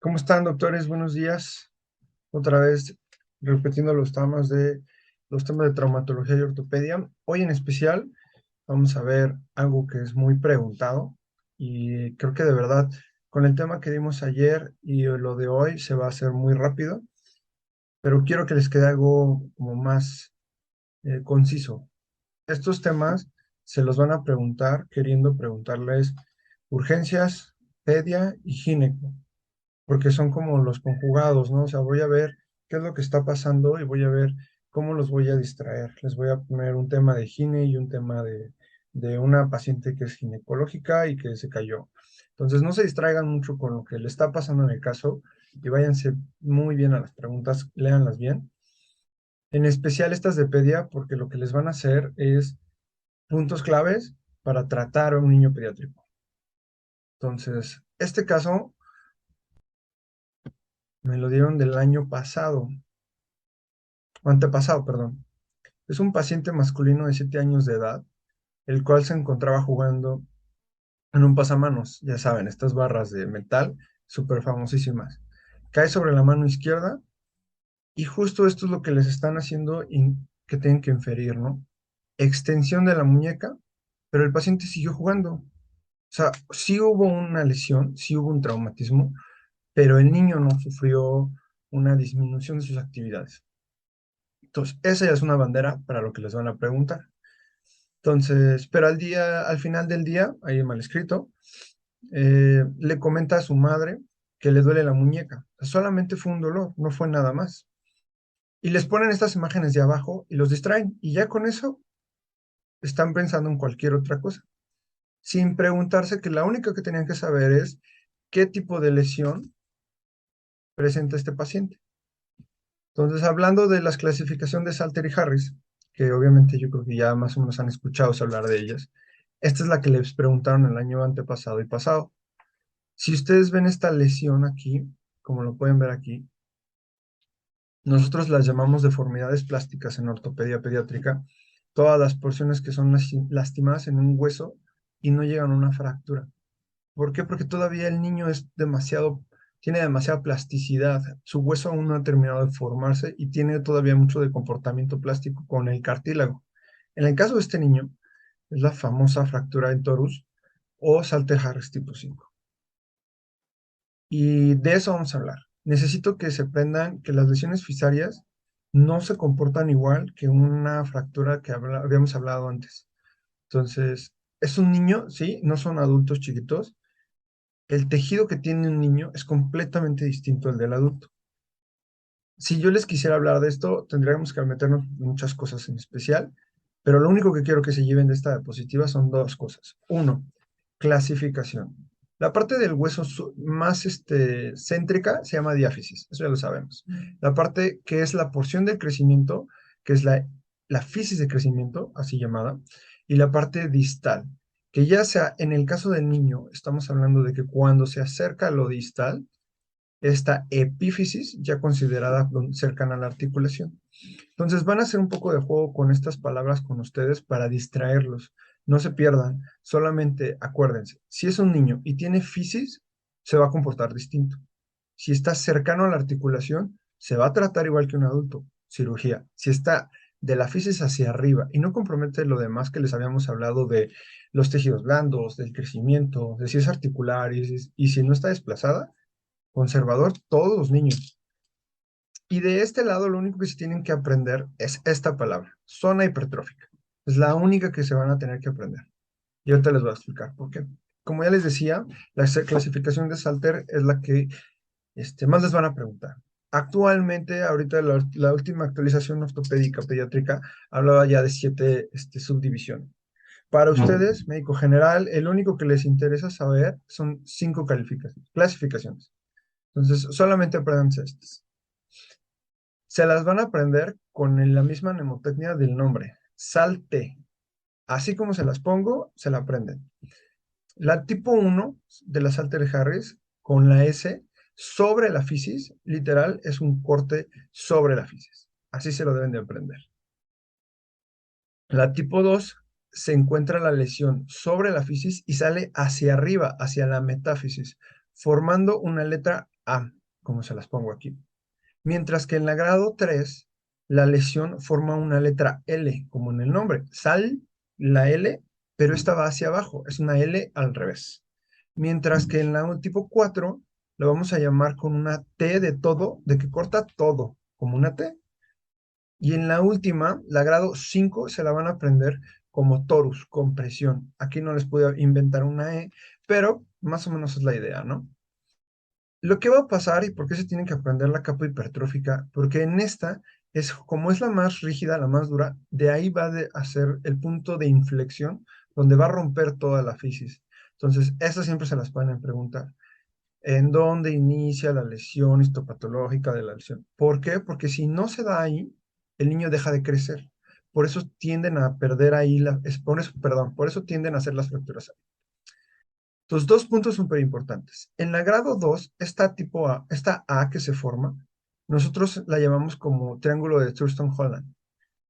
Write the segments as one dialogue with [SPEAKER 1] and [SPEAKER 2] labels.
[SPEAKER 1] ¿Cómo están, doctores? Buenos días. Otra vez repitiendo los temas de traumatología y ortopedia. Hoy en especial vamos a ver algo que es muy preguntado y creo que de verdad con el tema que dimos ayer y lo de hoy se va a hacer muy rápido, pero quiero que les quede algo como más conciso. Estos temas se los van a preguntar queriendo preguntarles urgencias, pedia y gineco porque son como los conjugados, ¿no? O sea, voy a ver qué es lo que está pasando y voy a ver cómo los voy a distraer. Les voy a poner un tema de gine y un tema de una paciente que es ginecológica y que se cayó. Entonces, no se distraigan mucho con lo que le está pasando en el caso y váyanse muy bien a las preguntas, léanlas bien. En especial estas de pedia, porque lo que les van a hacer es puntos claves para tratar a un niño pediátrico. Entonces, este caso me lo dieron del año pasado, o antepasado, perdón. Es un paciente masculino de 7 años de edad, el cual se encontraba jugando en un pasamanos, ya saben, estas barras de metal súper famosísimas. Cae sobre la mano izquierda y justo esto es lo que les están haciendo que tienen que inferir, ¿no? Extensión de la muñeca, pero el paciente siguió jugando. O sea, sí hubo una lesión, sí hubo un traumatismo, pero el niño no sufrió una disminución de sus actividades. Entonces, esa ya es una bandera para lo que les van a preguntar. Entonces, pero al final del día, ahí mal escrito, le comenta a su madre que le duele la muñeca. Solamente fue un dolor, no fue nada más. Y les ponen estas imágenes de abajo y los distraen. Y ya con eso están pensando en cualquier otra cosa, sin preguntarse que la única que tenían que saber es qué tipo de lesión presenta este paciente. Entonces, hablando de las clasificaciones de Salter y Harris, que obviamente yo creo que ya más o menos han escuchado hablar de ellas, esta es la que les preguntaron el año antepasado y pasado. Si ustedes ven esta lesión aquí, como lo pueden ver aquí, nosotros las llamamos deformidades plásticas en ortopedia pediátrica, todas las porciones que son lastimadas en un hueso y no llegan a una fractura. ¿Por qué? Porque todavía el niño tiene demasiada plasticidad, su hueso aún no ha terminado de formarse y tiene todavía mucho de comportamiento plástico con el cartílago. En el caso de este niño, es la famosa fractura en torus o Salter-Harris tipo 5. Y de eso vamos a hablar. Necesito que se prendan que las lesiones fisarias no se comportan igual que una fractura que habíamos hablado antes. Entonces, es un niño, sí, no son adultos chiquitos. El tejido que tiene un niño es completamente distinto al del adulto. Si yo les quisiera hablar de esto, tendríamos que meternos en muchas cosas en especial, pero lo único que quiero que se lleven de esta diapositiva son dos cosas. Uno, clasificación. La parte del hueso más céntrica se llama diáfisis, eso ya lo sabemos. La parte que es la porción del crecimiento, que es la fisis de crecimiento, así llamada, y la parte distal, que ya sea en el caso del niño, estamos hablando de que cuando se acerca a lo distal, esta epífisis ya considerada cercana a la articulación. Entonces van a hacer un poco de juego con estas palabras con ustedes para distraerlos. No se pierdan, solamente acuérdense, si es un niño y tiene fisis, se va a comportar distinto. Si está cercano a la articulación, se va a tratar igual que un adulto, cirugía. Si está de la fisis hacia arriba y no compromete lo demás que les habíamos hablado de los tejidos blandos, del crecimiento, de si es articular y si no está desplazada, conservador, todos los niños. Y de este lado, lo único que se tienen que aprender es esta palabra, zona hipertrófica. Es la única que se van a tener que aprender. Y ahorita les voy a explicar por qué. Como ya les decía, la clasificación de Salter es la que más les van a preguntar. Actualmente, ahorita la última actualización ortopédica pediátrica hablaba ya de 7 subdivisiones. Para ustedes, médico general, el único que les interesa saber son 5 clasificaciones. Entonces, solamente aprendanse estas. Se las van a aprender con la misma mnemotecnia del nombre, salte. Así como se las pongo, se la aprenden. La tipo 1 de la Salter Harris con la S sobre la fisis, literal, es un corte sobre la fisis. Así se lo deben de aprender. La tipo 2 se encuentra la lesión sobre la fisis y sale hacia arriba, hacia la metáfisis, formando una letra A, como se las pongo aquí. Mientras que en la grado 3, la lesión forma una letra L, como en el nombre. Sal la L, pero esta va hacia abajo, es una L al revés. Mientras que en la tipo 4, lo vamos a llamar con una T de todo, de que corta todo, como una T. Y en la última, la grado 5, se la van a aprender como torus, con presión. Aquí no les pude inventar una E, pero más o menos es la idea, ¿no? Lo que va a pasar y por qué se tienen que aprender la capa hipertrófica, porque en esta es como es la más rígida, la más dura, de ahí va a ser el punto de inflexión donde va a romper toda la fisis. Entonces, estas siempre se las pueden preguntar. ¿En dónde inicia la lesión histopatológica de la lesión? ¿Por qué? Porque si no se da ahí, el niño deja de crecer. Por eso tienden a perder ahí, por eso tienden a hacer las fracturas. Entonces, dos puntos súper importantes. En la grado 2, esta A que se forma, nosotros la llamamos como triángulo de Thurston-Holland.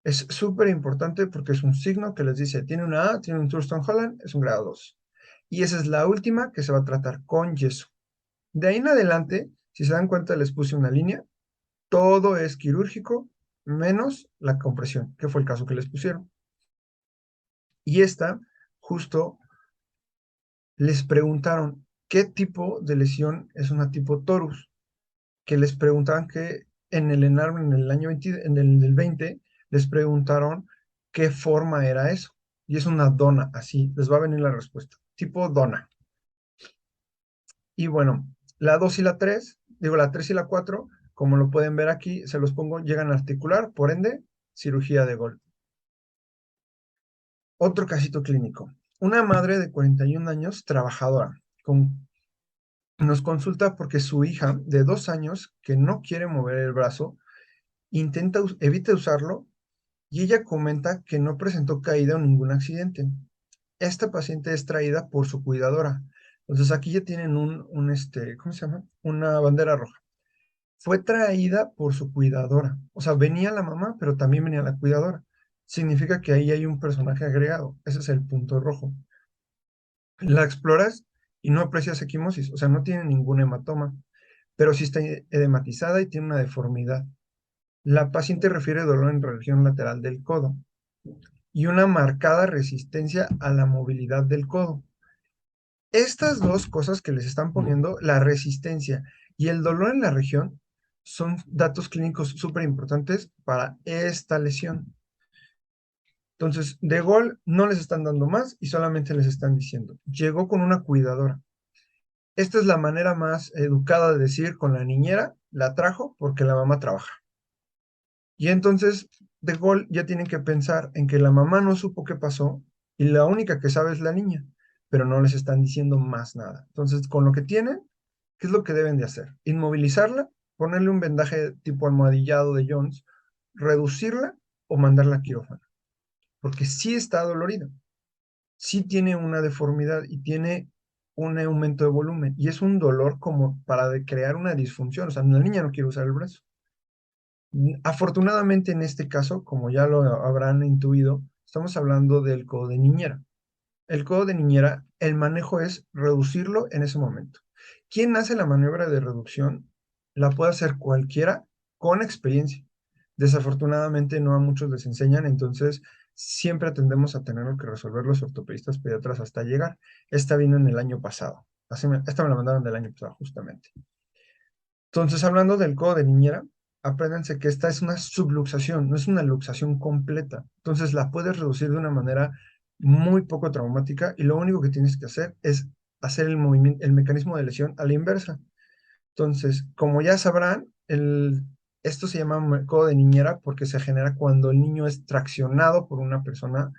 [SPEAKER 1] Es súper importante porque es un signo que les dice, tiene una A, tiene un Thurston-Holland, es un grado 2. Y esa es la última que se va a tratar con yeso. De ahí en adelante, si se dan cuenta, les puse una línea, todo es quirúrgico, menos la compresión, que fue el caso que les pusieron. Y esta, justo les preguntaron qué tipo de lesión es una tipo torus, que les preguntaban que en el ENARM en el año 20, en el del 20, les preguntaron qué forma era eso. Y es una dona, así, les va a venir la respuesta, tipo dona. Y bueno, la 2 y la 3, digo la 3 y la 4, como lo pueden ver aquí, se los pongo, llegan a articular, por ende, cirugía de gol. Otro casito clínico. Una madre de 41 años, trabajadora, nos consulta porque su hija de 2 años, que no quiere mover el brazo, evita usarlo y ella comenta que no presentó caída o ningún accidente. Esta paciente es traída por su cuidadora. Entonces aquí ya tienen ¿cómo se llama? Una bandera roja. Fue traída por su cuidadora. O sea, venía la mamá, pero también venía la cuidadora. Significa que ahí hay un personaje agregado. Ese es el punto rojo. La exploras y no aprecias equimosis, o sea, no tiene ningún hematoma, pero sí está edematizada y tiene una deformidad. La paciente refiere dolor en región lateral del codo y una marcada resistencia a la movilidad del codo. Estas dos cosas que les están poniendo, la resistencia y el dolor en la región, son datos clínicos súper importantes para esta lesión. Entonces, de gol no les están dando más y solamente les están diciendo, llegó con una cuidadora. Esta es la manera más educada de decir con la niñera, la trajo porque la mamá trabaja. Y entonces, de gol ya tienen que pensar en que la mamá no supo qué pasó y la única que sabe es la niña, pero no les están diciendo más nada. Entonces, con lo que tienen, ¿qué es lo que deben de hacer? Inmovilizarla, ponerle un vendaje tipo almohadillado de Jones, reducirla o mandarla a quirófano, porque sí está dolorida, sí tiene una deformidad y tiene un aumento de volumen y es un dolor como para crear una disfunción, o sea, la niña no quiere usar el brazo. Afortunadamente en este caso, como ya lo habrán intuido, estamos hablando del codo de niñera. El codo de niñera, el manejo es reducirlo en ese momento. ¿Quién hace la maniobra de reducción? La puede hacer cualquiera con experiencia. Desafortunadamente no a muchos les enseñan, entonces siempre tendemos a tener que resolver los ortopedistas pediatras hasta llegar. Esta vino en el año pasado. Esta me la mandaron del año pasado, justamente. Entonces, hablando del codo de niñera, apréndanse que esta es una subluxación, no es una luxación completa. Entonces, la puedes reducir de una manera muy poco traumática y lo único que tienes que hacer es hacer el movimiento, el mecanismo de lesión a la inversa. Entonces, como ya sabrán, esto se llama codo de niñera porque se genera cuando el niño es traccionado por una persona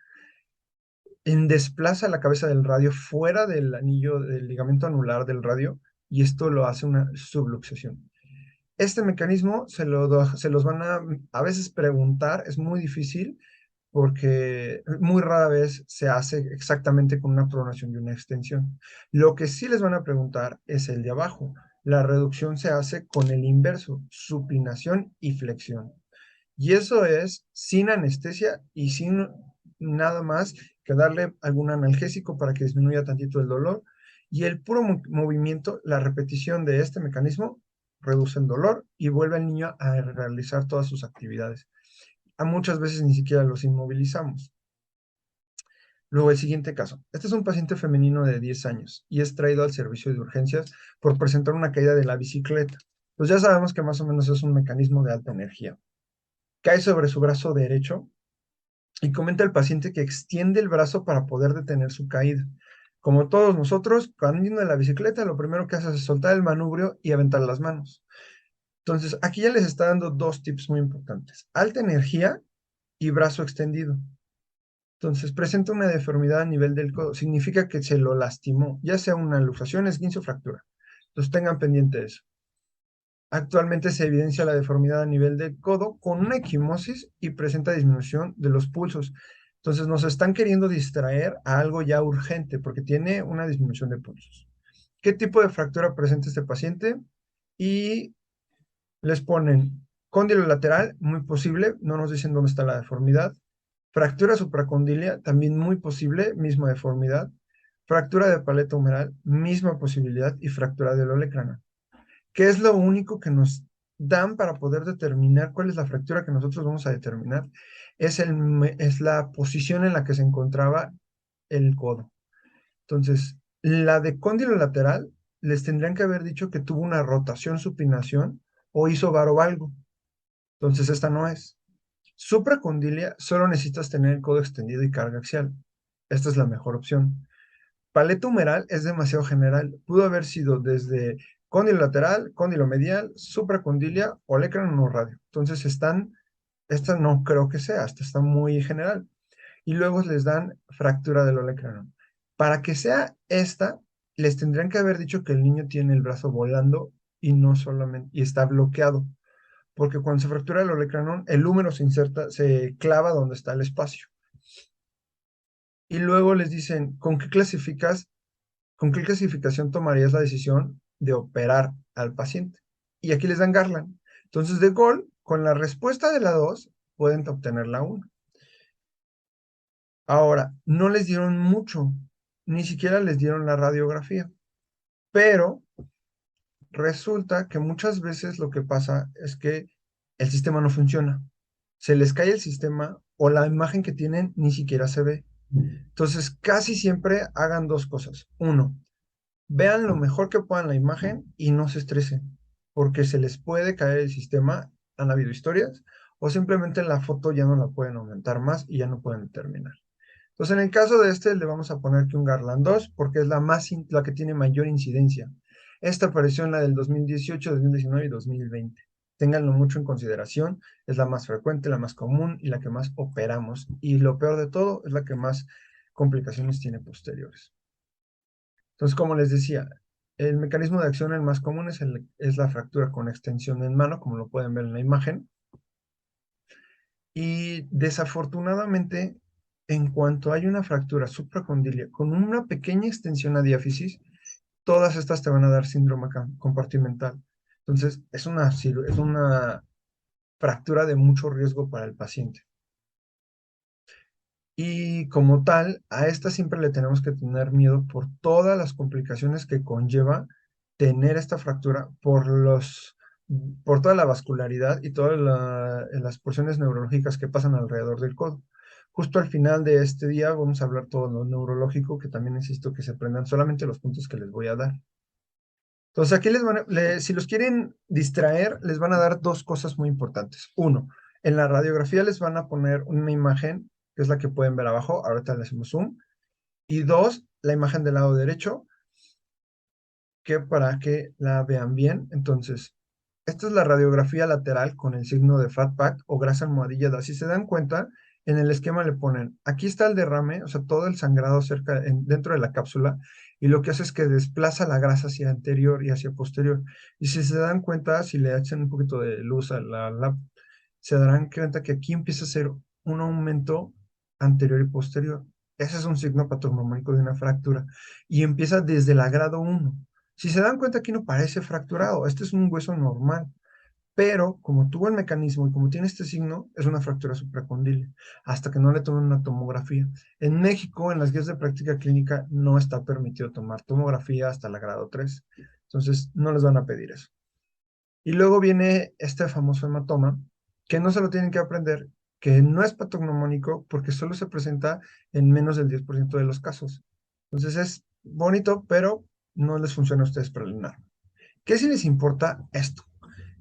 [SPEAKER 1] en desplaza la cabeza del radio fuera del anillo del ligamento anular del radio y esto lo hace una subluxación. Este mecanismo se los van a veces preguntar, es muy difícil porque muy rara vez se hace exactamente con una pronación y una extensión. Lo que sí les van a preguntar es el de abajo. La reducción se hace con el inverso, supinación y flexión. Y eso es sin anestesia y sin nada más que darle algún analgésico para que disminuya tantito el dolor. Y el puro movimiento, la repetición de este mecanismo reduce el dolor y vuelve al niño a realizar todas sus actividades. A muchas veces ni siquiera los inmovilizamos. Luego el siguiente caso. Este es un paciente femenino de 10 años y es traído al servicio de urgencias por presentar una caída de la bicicleta. Pues ya sabemos que más o menos es un mecanismo de alta energía. Cae sobre su brazo derecho y comenta el paciente que extiende el brazo para poder detener su caída. Como todos nosotros, cuando viene de la bicicleta, lo primero que hace es soltar el manubrio y aventar las manos. Entonces, aquí ya les está dando dos tips muy importantes. Alta energía y brazo extendido. Entonces, presenta una deformidad a nivel del codo. Significa que se lo lastimó, ya sea una luxación, esguince o fractura. Entonces, tengan pendiente eso. Actualmente se evidencia la deformidad a nivel del codo con una equimosis y presenta disminución de los pulsos. Entonces, nos están queriendo distraer a algo ya urgente porque tiene una disminución de pulsos. ¿Qué tipo de fractura presenta este paciente? Y les ponen cóndilo lateral, muy posible, no nos dicen dónde está la deformidad. Fractura supracondilia, también muy posible, misma deformidad. Fractura de paleta humeral, misma posibilidad. Y fractura del olecrano, que es lo único que nos dan para poder determinar cuál es la fractura que nosotros vamos a determinar. Es la posición en la que se encontraba el codo. Entonces, la de cóndilo lateral, les tendrían que haber dicho que tuvo una rotación, supinación o hizo varovalgo. Entonces, esta no es. Supracondilia, solo necesitas tener el codo extendido y carga axial. Esta es la mejor opción. Paleta humeral es demasiado general. Pudo haber sido desde cóndilo lateral, cóndilo medial, supracondilia o olecranon radio. Entonces esta no creo que sea, esta está muy general. Y luego les dan fractura del olecranon. Para que sea esta, les tendrían que haber dicho que el niño tiene el brazo volando y no solamente, y está bloqueado porque cuando se fractura el olecranon, el húmero se inserta, se clava donde está el espacio. Y luego les dicen, con qué clasificación tomarías la decisión de operar al paciente? Y aquí les dan Garland. Entonces, de gol, con la respuesta de la 2, pueden obtener la 1. Ahora, no les dieron mucho, ni siquiera les dieron la radiografía, pero resulta que muchas veces lo que pasa es que el sistema no funciona. Se les cae el sistema o la imagen que tienen ni siquiera se ve. Entonces, casi siempre hagan dos cosas. Uno, vean lo mejor que puedan la imagen y no se estresen, porque se les puede caer el sistema, han habido historias, o simplemente la foto ya no la pueden aumentar más y ya no pueden terminar. Entonces, en el caso de este, le vamos a poner que un Garland 2, porque es la que tiene mayor incidencia. Esta apareció en la del 2018, 2019 y 2020. Ténganlo mucho en consideración, es la más frecuente, la más común y la que más operamos. Y lo peor de todo, es la que más complicaciones tiene posteriores. Entonces, como les decía, el mecanismo de acción el más común es la fractura con extensión en mano, como lo pueden ver en la imagen. Y desafortunadamente, en cuanto hay una fractura supracondilia con una pequeña extensión a diáfisis, todas estas te van a dar síndrome compartimental. Entonces, es una fractura de mucho riesgo para el paciente. Y como tal, a esta siempre le tenemos que tener miedo por todas las complicaciones que conlleva tener esta fractura por toda la vascularidad y todas las porciones neurológicas que pasan alrededor del codo. Justo al final de este día vamos a hablar todo lo neurológico, que también necesito que se aprendan solamente los puntos que les voy a dar. Entonces aquí si los quieren distraer, les van a dar dos cosas muy importantes. Uno, en la radiografía les van a poner una imagen, que es la que pueden ver abajo, ahorita le hacemos zoom. Y dos, la imagen del lado derecho, que para que la vean bien. Entonces, esta es la radiografía lateral con el signo de fat pack o grasa almohadillada. Si se dan cuenta, en el esquema le ponen, aquí está el derrame, o sea, todo el sangrado dentro de la cápsula, y lo que hace es que desplaza la grasa hacia anterior y hacia posterior. Y si se dan cuenta, si le echan un poquito de luz a se darán cuenta que aquí empieza a ser un aumento anterior y posterior. Ese es un signo patognomónico de una fractura. Y empieza desde la grado 1. Si se dan cuenta, aquí no parece fracturado, este es un hueso normal, pero como tuvo el mecanismo y como tiene este signo, es una fractura supracondilia, hasta que no le tomen una tomografía. En México, en las guías de práctica clínica, no está permitido tomar tomografía hasta la grado 3, entonces no les van a pedir eso. Y luego viene este famoso hematoma, que no se lo tienen que aprender, que no es patognomónico porque solo se presenta en menos del 10% de los casos. Entonces es bonito, pero no les funciona a ustedes para el ENAR. ¿Qué si les importa esto?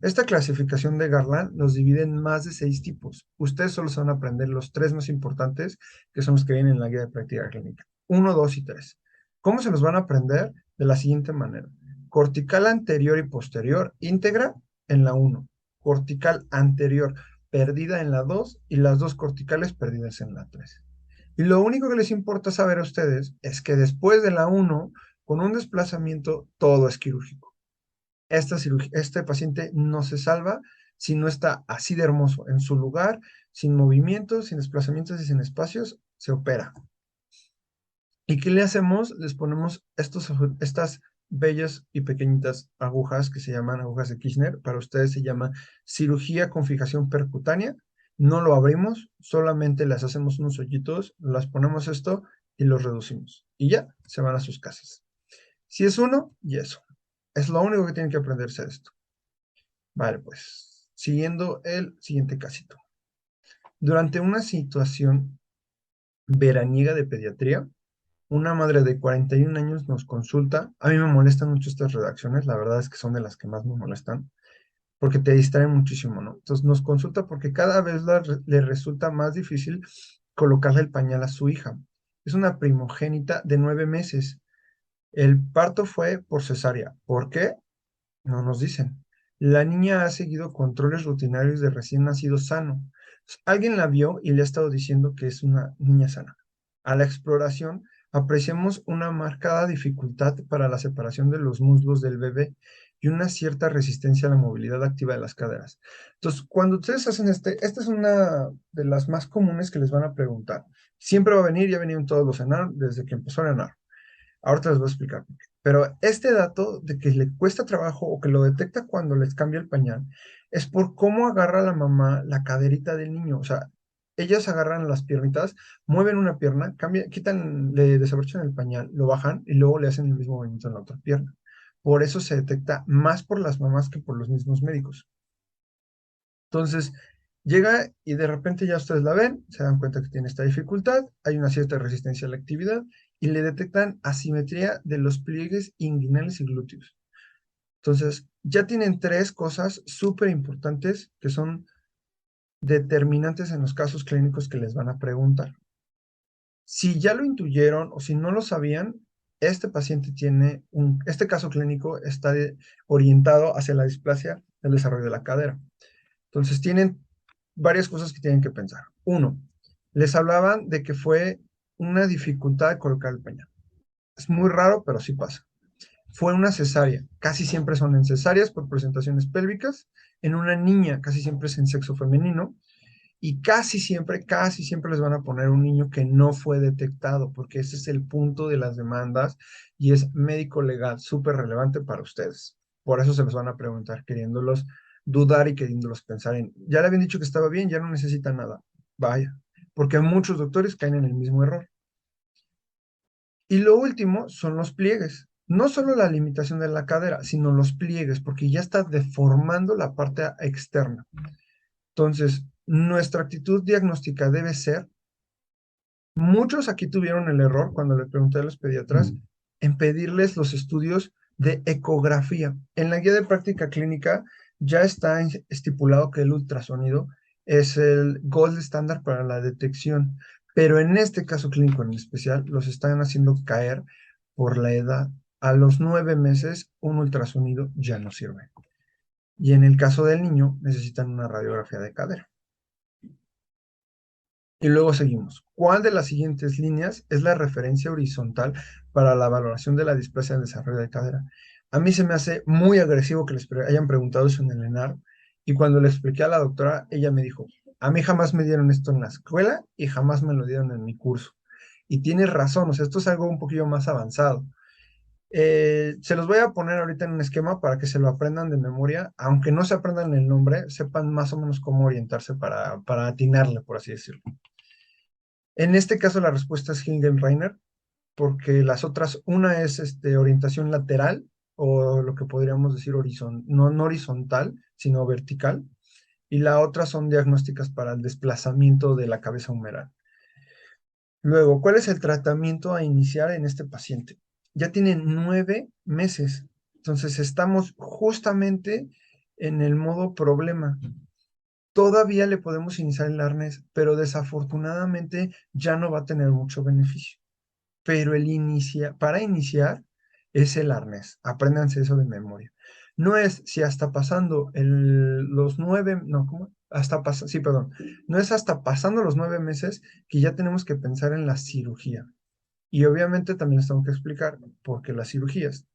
[SPEAKER 1] Esta clasificación de Garland los divide en más de 6 tipos. Ustedes solo se van a aprender los 3 más importantes, que son los que vienen en la guía de práctica clínica. 1, 2 y 3. ¿Cómo se los van a aprender? De la siguiente manera. Cortical anterior y posterior íntegra en la 1. Cortical anterior perdida en la 2 y las dos corticales perdidas en la 3. Y lo único que les importa saber a ustedes es que después de la 1, con un desplazamiento, todo es quirúrgico. Este paciente no se salva si no está así de hermoso, en su lugar, sin movimientos, sin desplazamientos y sin espacios, se opera. ¿Y qué le hacemos? Les ponemos estas bellas y pequeñitas agujas que se llaman agujas de Kirchner. Para ustedes se llama cirugía con fijación percutánea. No lo abrimos, solamente les hacemos unos hoyitos, las ponemos esto y los reducimos. Y ya, se van a sus casas. Si es uno, y eso. Es lo único que tienen que aprenderse de esto. Vale, pues, siguiendo el siguiente casito. Durante una situación veraniega de pediatría, una madre de 41 años nos consulta. A mí me molestan mucho estas redacciones, la verdad es que son de las que más me molestan, porque te distraen muchísimo, ¿no? Entonces nos consulta porque cada vez le resulta más difícil colocarle el pañal a su hija. Es una primogénita de 9 meses. El parto fue por cesárea. ¿Por qué? No nos dicen. La niña ha seguido controles rutinarios de recién nacido sano. Alguien la vio y le ha estado diciendo que es una niña sana. A la exploración, apreciamos una marcada dificultad para la separación de los muslos del bebé y una cierta resistencia a la movilidad activa de las caderas. Entonces, cuando ustedes hacen esta es una de las más comunes que les van a preguntar. Siempre va a venir, ya venían todos los ENAR desde que empezó a ENAR. Ahorita les voy a explicar por qué. Pero este dato de que le cuesta trabajo o que lo detecta cuando les cambia el pañal es por cómo agarra la mamá la caderita del niño. O sea, ellas agarran las piernitas, mueven una pierna, quitan, le desabrochan el pañal, lo bajan y luego le hacen el mismo movimiento en la otra pierna. Por eso se detecta más por las mamás que por los mismos médicos. Entonces, llega y de repente ya ustedes la ven, se dan cuenta que tiene esta dificultad, hay una cierta resistencia a la actividad y le detectan asimetría de los pliegues inguinales y glúteos. Entonces, ya tienen 3 cosas súper importantes que son determinantes en los casos clínicos que les van a preguntar. Si ya lo intuyeron o si no lo sabían, este paciente este caso clínico está orientado hacia la displasia del desarrollo de la cadera. Entonces, tienen varias cosas que tienen que pensar. Uno, les hablaban de que fue una dificultad de colocar el pañal. Es muy raro, pero sí pasa. Fue una cesárea. Casi siempre son en cesáreas por presentaciones pélvicas. En una niña, casi siempre es en sexo femenino. Y casi siempre les van a poner un niño que no fue detectado, porque ese es el punto de las demandas y es médico legal, súper relevante para ustedes. Por eso se los van a preguntar, queriéndolos dudar y queriéndolos pensar en, ya le habían dicho que estaba bien, ya no necesita nada. Vaya, porque muchos doctores caen en el mismo error. Y lo último son los pliegues. No solo la limitación de la cadera, sino los pliegues, porque ya está deformando la parte externa. Entonces, nuestra actitud diagnóstica debe ser, muchos aquí tuvieron el error cuando le pregunté a los pediatras en pedirles los estudios de ecografía. En la guía de práctica clínica ya está estipulado que el ultrasonido es el gold estándar para la detección, pero en este caso clínico en especial los están haciendo caer por la edad. A los 9 meses un ultrasonido ya no sirve. Y en el caso del niño necesitan una radiografía de cadera. Y luego seguimos. ¿Cuál de las siguientes líneas es la referencia horizontal para la valoración de la displasia del desarrollo de cadera? A mí se me hace muy agresivo que les hayan preguntado eso en el ENAR y cuando le expliqué a la doctora, ella me dijo, a mí jamás me dieron esto en la escuela y jamás me lo dieron en mi curso. Y tienes razón, o sea, esto es algo un poquillo más avanzado. Se los voy a poner ahorita en un esquema para que se lo aprendan de memoria, aunque no se aprendan el nombre, sepan más o menos cómo orientarse para atinarle, por así decirlo. En este caso la respuesta es Hingenreiner, porque las otras, una es orientación lateral o lo que podríamos decir no, no horizontal, sino vertical, y la otra son diagnósticas para el desplazamiento de la cabeza humeral. Luego, ¿cuál es el tratamiento a iniciar en este paciente? Ya tiene 9 meses, entonces estamos justamente en el modo problema. Todavía le podemos iniciar el arnés, pero desafortunadamente ya no va a tener mucho beneficio. Pero para iniciar es el arnés. Apréndanse eso de memoria. No es si hasta pasando los 9, no, ¿cómo? Sí, perdón. No es hasta pasando los 9 meses que ya tenemos que pensar en la cirugía. Y obviamente también les tengo que explicar por qué las cirugías.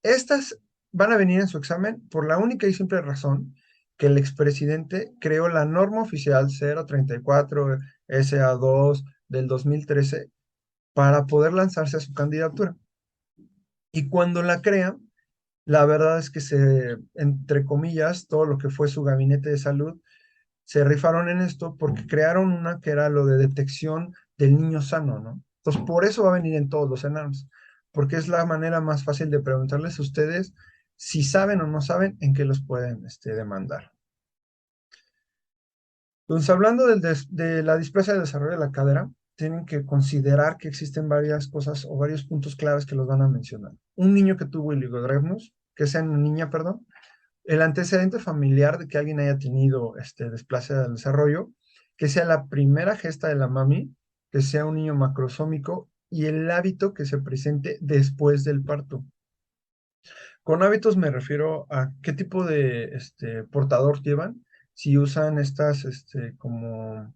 [SPEAKER 1] Estas van a venir en su examen por la única y simple razón que el expresidente creó la norma oficial 034 SA2 del 2013 para poder lanzarse a su candidatura. Y cuando la crea, la verdad es que entre comillas, todo lo que fue su gabinete de salud, se rifaron en esto porque crearon una que era lo de detección del niño sano, ¿no? Entonces, por eso va a venir en todos los ENARMs, porque es la manera más fácil de preguntarles a ustedes si saben o no saben en qué los pueden demandar. Entonces, hablando de la displasia de desarrollo de la cadera, tienen que considerar que existen varias cosas o varios puntos claves que los van a mencionar. Un niño que tuvo oligodrepnus, que sea una niña, perdón, el antecedente familiar de que alguien haya tenido displasia del desarrollo, que sea la primera gesta de la mami, que sea un niño macrosómico y el hábito que se presente después del parto. Con hábitos me refiero a qué tipo de portador llevan, si usan estas como,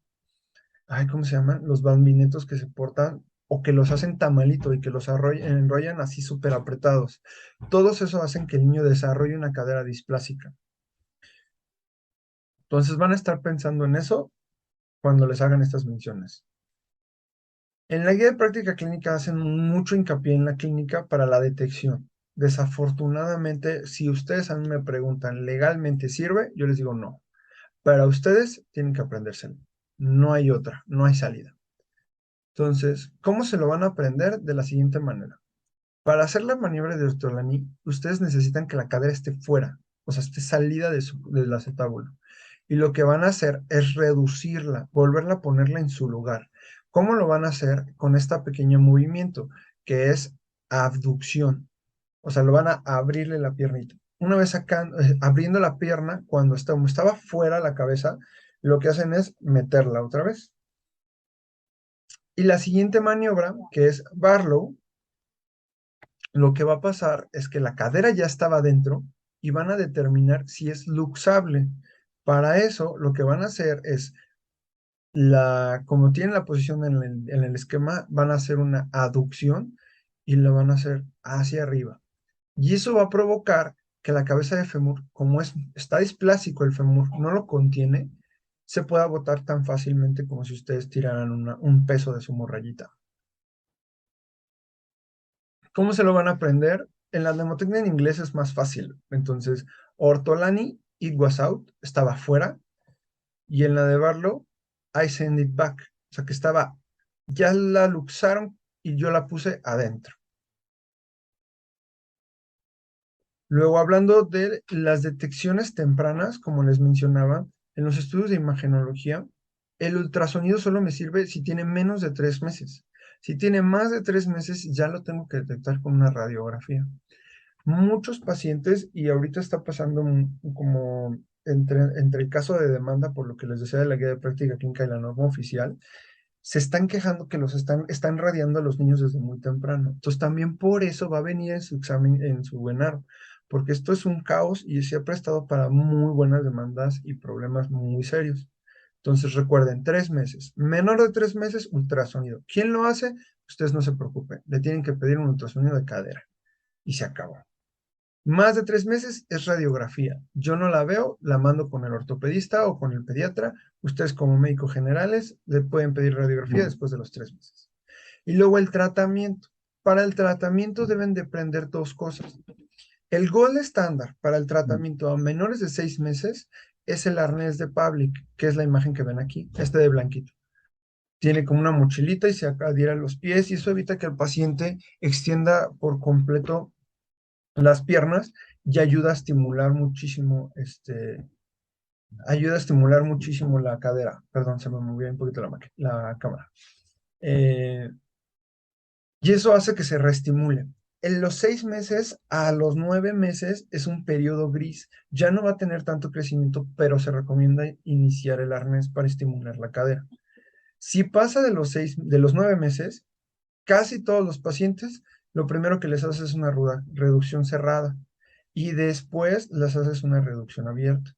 [SPEAKER 1] ay, ¿cómo se llaman? Los bambinetos que se portan o que los hacen tamalito y que los enrollan así súper apretados. Todos eso hacen que el niño desarrolle una cadera displásica. Entonces van a estar pensando en eso cuando les hagan estas menciones. En la guía de práctica clínica hacen mucho hincapié en la clínica para la detección. Desafortunadamente, si ustedes a mí me preguntan, ¿legalmente sirve? Yo les digo no. Para ustedes tienen que aprendérselo. No hay otra, no hay salida. Entonces, ¿cómo se lo van a aprender? De la siguiente manera. Para hacer la maniobra de Ortolani, ustedes necesitan que la cadera esté fuera, o sea, esté salida del acetábulo. Y lo que van a hacer es reducirla, volverla a ponerla en su lugar. ¿Cómo lo van a hacer? Con este pequeño movimiento, que es abducción. O sea, lo van a abrirle la piernita. Una vez abriendo la pierna, cuando estaba fuera la cabeza, lo que hacen es meterla otra vez. Y la siguiente maniobra, que es Barlow, lo que va a pasar es que la cadera ya estaba dentro y van a determinar si es luxable. Para eso, lo que van a hacer es, como tienen la posición en el esquema, van a hacer una aducción y lo van a hacer hacia arriba. Y eso va a provocar que la cabeza de fémur, como está displásico el fémur, no lo contiene, se pueda botar tan fácilmente como si ustedes tiraran un peso de su morrayita. ¿Cómo se lo van a aprender? En la mnemotecnia en inglés es más fácil. Entonces, Ortolani, it was out, estaba fuera, y en la de Barlow, I send it back. O sea que ya la luxaron y yo la puse adentro. Luego, hablando de las detecciones tempranas, como les mencionaba, en los estudios de imagenología, el ultrasonido solo me sirve si tiene menos de 3 meses. Si tiene más de 3 meses, ya lo tengo que detectar con una radiografía. Muchos pacientes, y ahorita está pasando como entre el caso de demanda, por lo que les decía de la guía de práctica clínica y la norma oficial, se están quejando que están radiando a los niños desde muy temprano. Entonces también por eso va a venir en su examen, en su ENAR, porque esto es un caos y se ha prestado para muy buenas demandas y problemas muy serios. Entonces recuerden, 3 meses, menor de 3 meses, ultrasonido. ¿Quién lo hace? Ustedes no se preocupen, le tienen que pedir un ultrasonido de cadera y se acabó. Más de 3 meses es radiografía. Yo no la veo, la mando con el ortopedista o con el pediatra. Ustedes como médicos generales le pueden pedir radiografía después de los 3 meses. Y luego el tratamiento. Para el tratamiento deben de aprender dos cosas. El gold estándar para el tratamiento a menores de 6 meses es el arnés de Pavlik, que es la imagen que ven aquí, este de blanquito. Tiene como una mochilita y se adhiere a los pies y eso evita que el paciente extienda por completo las piernas y ayuda a estimular muchísimo la cadera. Perdón, se me movió un poquito la cámara. Eh, y eso hace que se reestimule. En los 6 meses a los 9 meses es un periodo gris. Ya no va a tener tanto crecimiento, pero se recomienda iniciar el arnés para estimular la cadera. Si pasa de los 9 meses, casi todos los pacientes, lo primero que les haces es una reducción cerrada y después les haces una reducción abierta.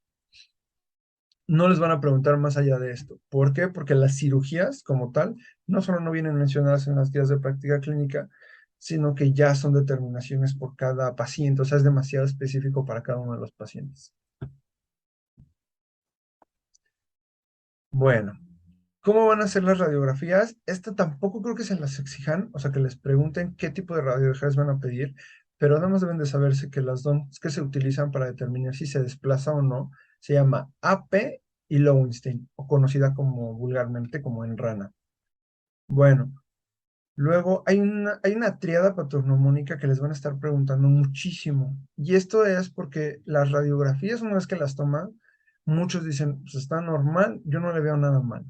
[SPEAKER 1] No les van a preguntar más allá de esto. ¿Por qué? Porque las cirugías como tal no solo no vienen mencionadas en las guías de práctica clínica, sino que ya son determinaciones por cada paciente, o sea, es demasiado específico para cada uno de los pacientes. Bueno, ¿cómo van a ser las radiografías? Esta tampoco creo que se las exijan, o sea, que les pregunten qué tipo de radiografías van a pedir, pero además deben de saberse que las dos que se utilizan para determinar si se desplaza o no se llama AP y Lowenstein, o conocida como vulgarmente como en rana. Bueno, luego hay una tríada patognomónica que les van a estar preguntando muchísimo, y esto es porque las radiografías, una vez que las toman, muchos dicen, pues está normal, yo no le veo nada mal.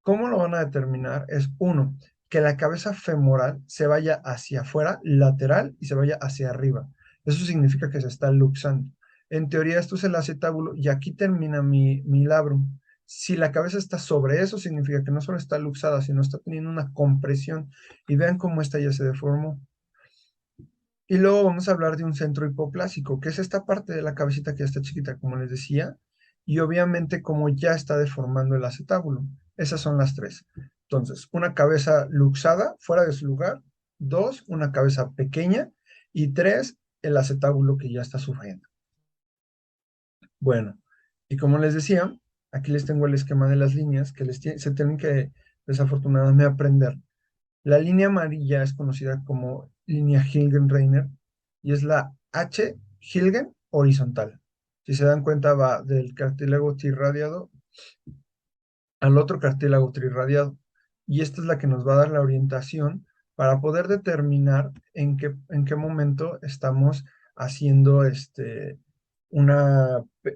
[SPEAKER 1] ¿Cómo lo van a determinar? Es uno, que la cabeza femoral se vaya hacia afuera, lateral, y se vaya hacia arriba. Eso significa que se está luxando. En teoría, esto es el acetábulo y aquí termina mi labrum. Si la cabeza está sobre eso, significa que no solo está luxada, sino está teniendo una compresión. Y vean cómo esta ya se deformó. Y luego vamos a hablar de un centro hipoplásico, que es esta parte de la cabecita que ya está chiquita, como les decía, y obviamente como ya está deformando el acetábulo. Esas son las tres. Entonces, una cabeza luxada, fuera de su lugar. Dos, una cabeza pequeña. Y tres, el acetábulo que ya está sufriendo. Bueno, y como les decía, aquí les tengo el esquema de las líneas que se tienen que desafortunadamente aprender. La línea amarilla es conocida como línea Hilgen-Reiner y es la H Hilgen horizontal. Si se dan cuenta, va del cartílago trirradiado al otro cartílago trirradiado. Y esta es la que nos va a dar la orientación para poder determinar en qué momento estamos haciendo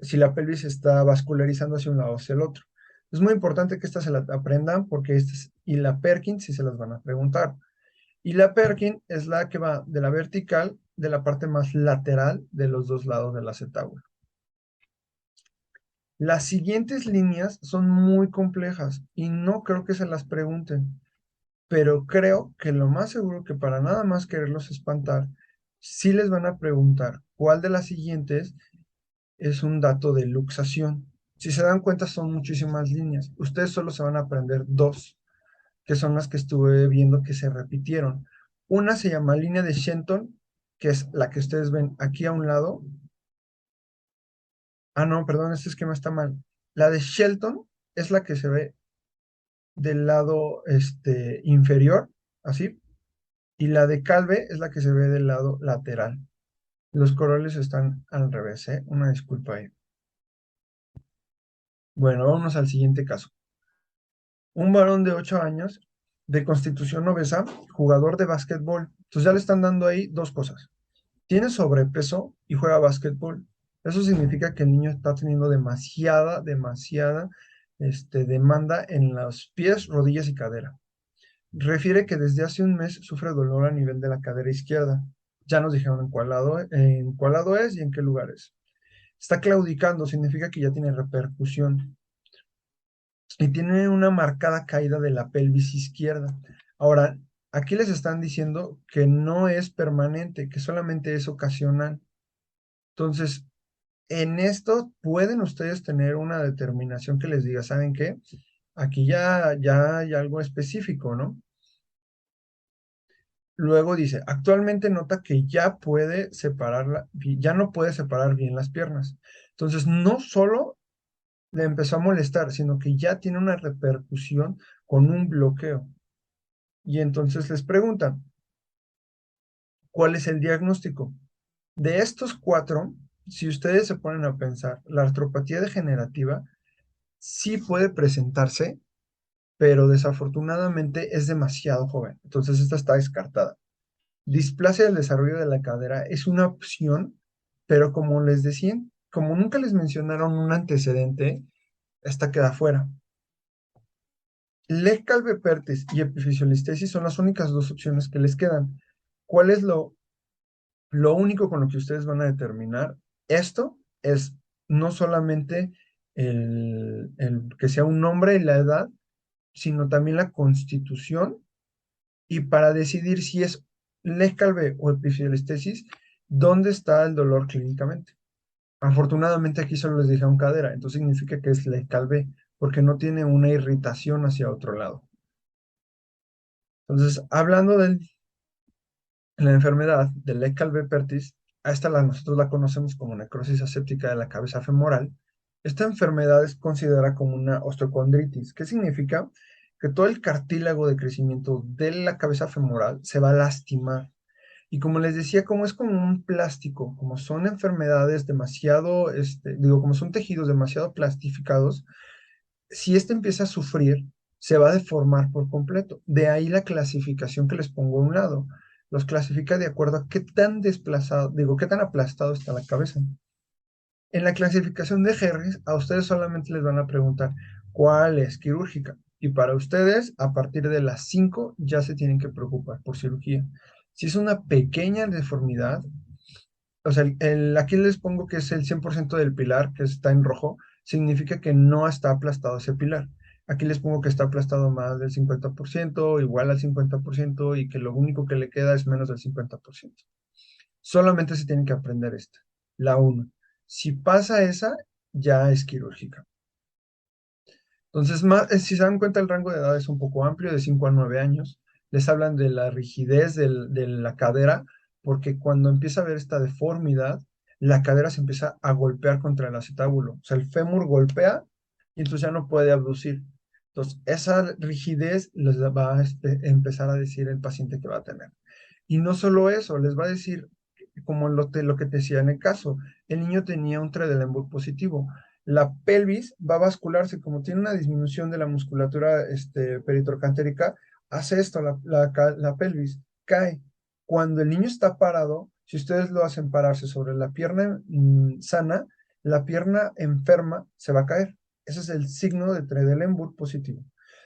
[SPEAKER 1] si la pelvis está vascularizando hacia un lado o hacia el otro. Es muy importante que estas se las aprendan porque y la Perkins sí se las van a preguntar. Y la Perkin es la que va de la vertical, de la parte más lateral de los dos lados del acetábulo. Las siguientes líneas son muy complejas y no creo que se las pregunten, pero creo que lo más seguro que para nada más quererlos espantar, sí les van a preguntar cuál de las siguientes es un dato de luxación. Si se dan cuenta, son muchísimas líneas. Ustedes solo se van a aprender dos, que son las que estuve viendo que se repitieron. Una se llama línea de Shenton, que es la que ustedes ven aquí a un lado. Ah, no, perdón, este esquema está mal. La de Shelton es la que se ve del lado inferior, así, y la de Calve es la que se ve del lado lateral. Los coroles están al revés, ¿eh? Una disculpa ahí. Bueno, vamos al siguiente caso. Un varón de 8 años, de constitución obesa, jugador de básquetbol. Entonces ya le están dando ahí dos cosas. Tiene sobrepeso y juega básquetbol. Eso significa que el niño está teniendo demasiada demanda en los pies, rodillas y cadera. Refiere que desde hace un mes sufre dolor a nivel de la cadera izquierda. Ya nos dijeron en cuál lado es y en qué lugar es. Está claudicando, significa que ya tiene repercusión y tiene una marcada caída de la pelvis izquierda. Ahora, aquí les están diciendo que no es permanente, que solamente es ocasional. Entonces, en esto pueden ustedes tener una determinación que les diga, ¿saben qué? Aquí ya hay algo específico, ¿no? Luego dice, actualmente nota que ya no puede separar bien las piernas. Entonces, no solo le empezó a molestar, sino que ya tiene una repercusión con un bloqueo. Y entonces les preguntan, ¿cuál es el diagnóstico? De estos cuatro, si ustedes se ponen a pensar, la artropatía degenerativa sí puede presentarse, pero desafortunadamente es demasiado joven. Entonces esta está descartada. Displasia del desarrollo de la cadera es una opción, pero como les decía, como nunca les mencionaron un antecedente, esta queda fuera. Leg calvepertis y epifisiolistesis son las únicas dos opciones que les quedan. ¿Cuál es lo único con lo que ustedes van a determinar? Esto es no solamente el que sea un nombre y la edad, sino también la constitución, y para decidir si es Leg calvé o epifisiolistesis, ¿dónde está el dolor clínicamente? Afortunadamente aquí solo les dijeron cadera, entonces significa que es Leg calvé, porque no tiene una irritación hacia otro lado. Entonces, hablando de la enfermedad de Lecq-Calvé-Pertis, a esta nosotros la conocemos como necrosis aséptica de la cabeza femoral. Esta enfermedad es considerada como una osteocondritis. ¿Qué significa? Que todo el cartílago de crecimiento de la cabeza femoral se va a lastimar. Y como les decía, como es como un plástico, como son enfermedades demasiado, como son tejidos demasiado plastificados, si este empieza a sufrir, se va a deformar por completo. De ahí la clasificación que les pongo a un lado. Los clasifica de acuerdo a qué tan desplazado, qué tan aplastado está la cabeza. En la clasificación de Harris, a ustedes solamente les van a preguntar cuál es quirúrgica. Y para ustedes, a partir de las 5 ya se tienen que preocupar por cirugía. Si es una pequeña deformidad, o sea, aquí les pongo que es el 100% del pilar, que está en rojo, significa que no está aplastado ese pilar. Aquí les pongo que está aplastado más del 50%, igual al 50%, y que lo único que le queda es menos del 50%. Solamente se tienen que aprender esta, la 1. Si pasa esa, ya es quirúrgica. Entonces, si se dan cuenta, el rango de edad es un poco amplio, de 5 a 9 años. Les hablan de la rigidez de la cadera, porque cuando empieza a haber esta deformidad, la cadera se empieza a golpear contra el acetábulo. O sea, el fémur golpea y entonces ya no puede abducir. Entonces, esa rigidez les va a empezar a decir el paciente que va a tener. Y no solo eso, les va a decir, como lo que te decía en el caso, el niño tenía un Trendelenburg positivo. La pelvis va a bascularse, como tiene una disminución de la musculatura peritrocantérica, hace esto, la pelvis cae. Cuando el niño está parado, si ustedes lo hacen pararse sobre la pierna sana, la pierna enferma se va a caer. Ese es el signo de Trendelenburg positivo.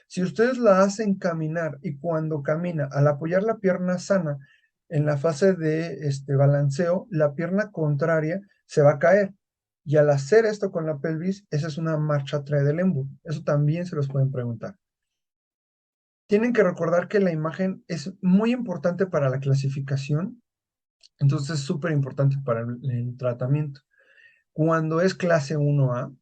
[SPEAKER 1] Si ustedes la hacen caminar y cuando camina, al apoyar la pierna sana en la fase de balanceo, la pierna contraria se va a caer. Y al hacer esto con la pelvis, esa es una marcha Trendelenburg. Eso también se los pueden preguntar. Tienen que recordar que la imagen es muy importante para la clasificación, entonces es súper importante para el tratamiento. Cuando es clase 1A,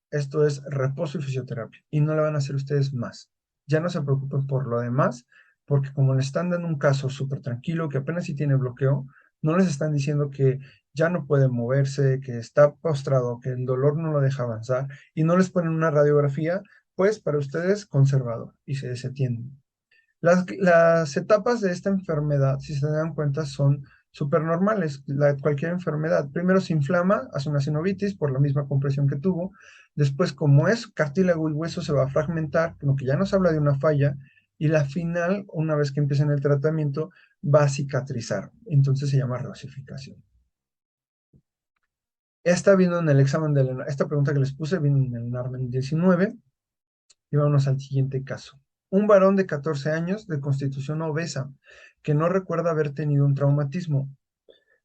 [SPEAKER 1] esto es reposo y fisioterapia, y no le van a hacer ustedes más. Ya no se preocupen por lo demás, porque como le están dando un caso súper tranquilo, que apenas si tiene bloqueo, no les están diciendo que ya no puede moverse, que está postrado, que el dolor no lo deja avanzar, y no les ponen una radiografía, pues para ustedes conservador, y se desatienden. Las etapas de esta enfermedad, si se dan cuenta, son súper normales. Cualquier enfermedad. Primero se inflama, hace una sinovitis por la misma compresión que tuvo. Después, como es cartílago y hueso, se va a fragmentar, lo que ya nos habla de una falla. Y la final, una vez que empiecen el tratamiento, va a cicatrizar. Entonces se llama reosificación. Esta pregunta que les puse vino en el NARMEN 19. Y vámonos al siguiente caso. Un varón de 14 años de constitución obesa que no recuerda haber tenido un traumatismo.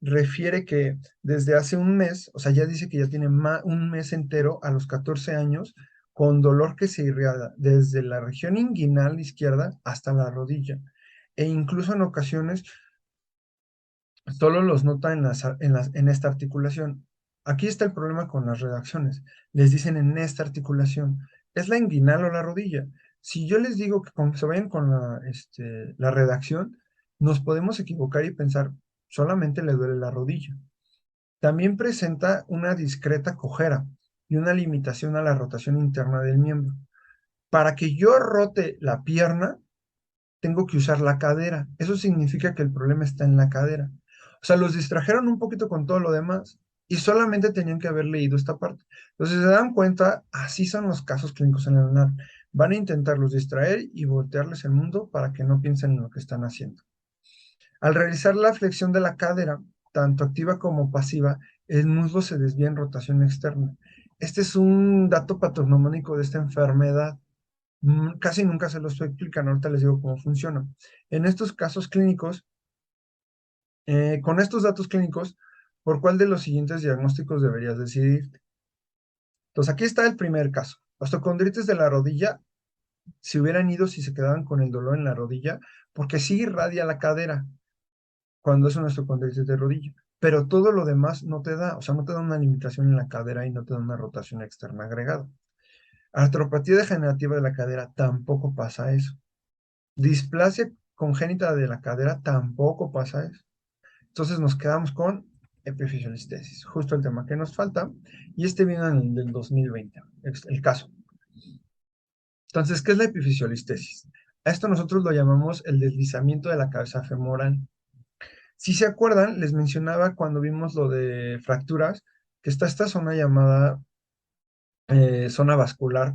[SPEAKER 1] Refiere que desde hace un mes, o sea, ya dice que ya tiene un mes entero a los 14 años con dolor que se irradia desde la región inguinal izquierda hasta la rodilla. E incluso en ocasiones solo los nota en esta articulación. Aquí está el problema con las redacciones. Les dicen en esta articulación. ¿Es la inguinal o la rodilla? Si yo les digo que se vayan con la redacción, nos podemos equivocar y pensar, solamente le duele la rodilla. También presenta una discreta cojera y una limitación a la rotación interna del miembro. Para que yo rote la pierna, tengo que usar la cadera. Eso significa que el problema está en la cadera. O sea, los distrajeron un poquito con todo lo demás y solamente tenían que haber leído esta parte. Entonces, si se dan cuenta, así son los casos clínicos en el UNAR. Van a intentarlos distraer y voltearles el mundo para que no piensen en lo que están haciendo. Al realizar la flexión de la cadera, tanto activa como pasiva, el muslo se desvía en rotación externa. Este es un dato patognomónico de esta enfermedad. Casi nunca se los explican, ahorita les digo cómo funciona. En estos casos clínicos, con estos datos clínicos, ¿por cuál de los siguientes diagnósticos deberías decidirte? Entonces, aquí está el primer caso. Osteocondritis de la rodilla, si hubieran ido, si se quedaban con el dolor en la rodilla, porque sí irradia la cadera cuando es una osteocondritis de rodilla, pero todo lo demás no te da, o sea, no te da una limitación en la cadera y no te da una rotación externa agregada. Artropatía degenerativa de la cadera, tampoco pasa eso. Displasia congénita de la cadera, tampoco pasa eso. Entonces nos quedamos con epifisiolistesis, justo el tema que nos falta, y este viene en el del 2020, el caso. Entonces, ¿qué es la epifisiolistesis? A esto nosotros lo llamamos el deslizamiento de la cabeza femoral. Si se acuerdan, les mencionaba cuando vimos lo de fracturas, que está esta zona llamada zona vascular,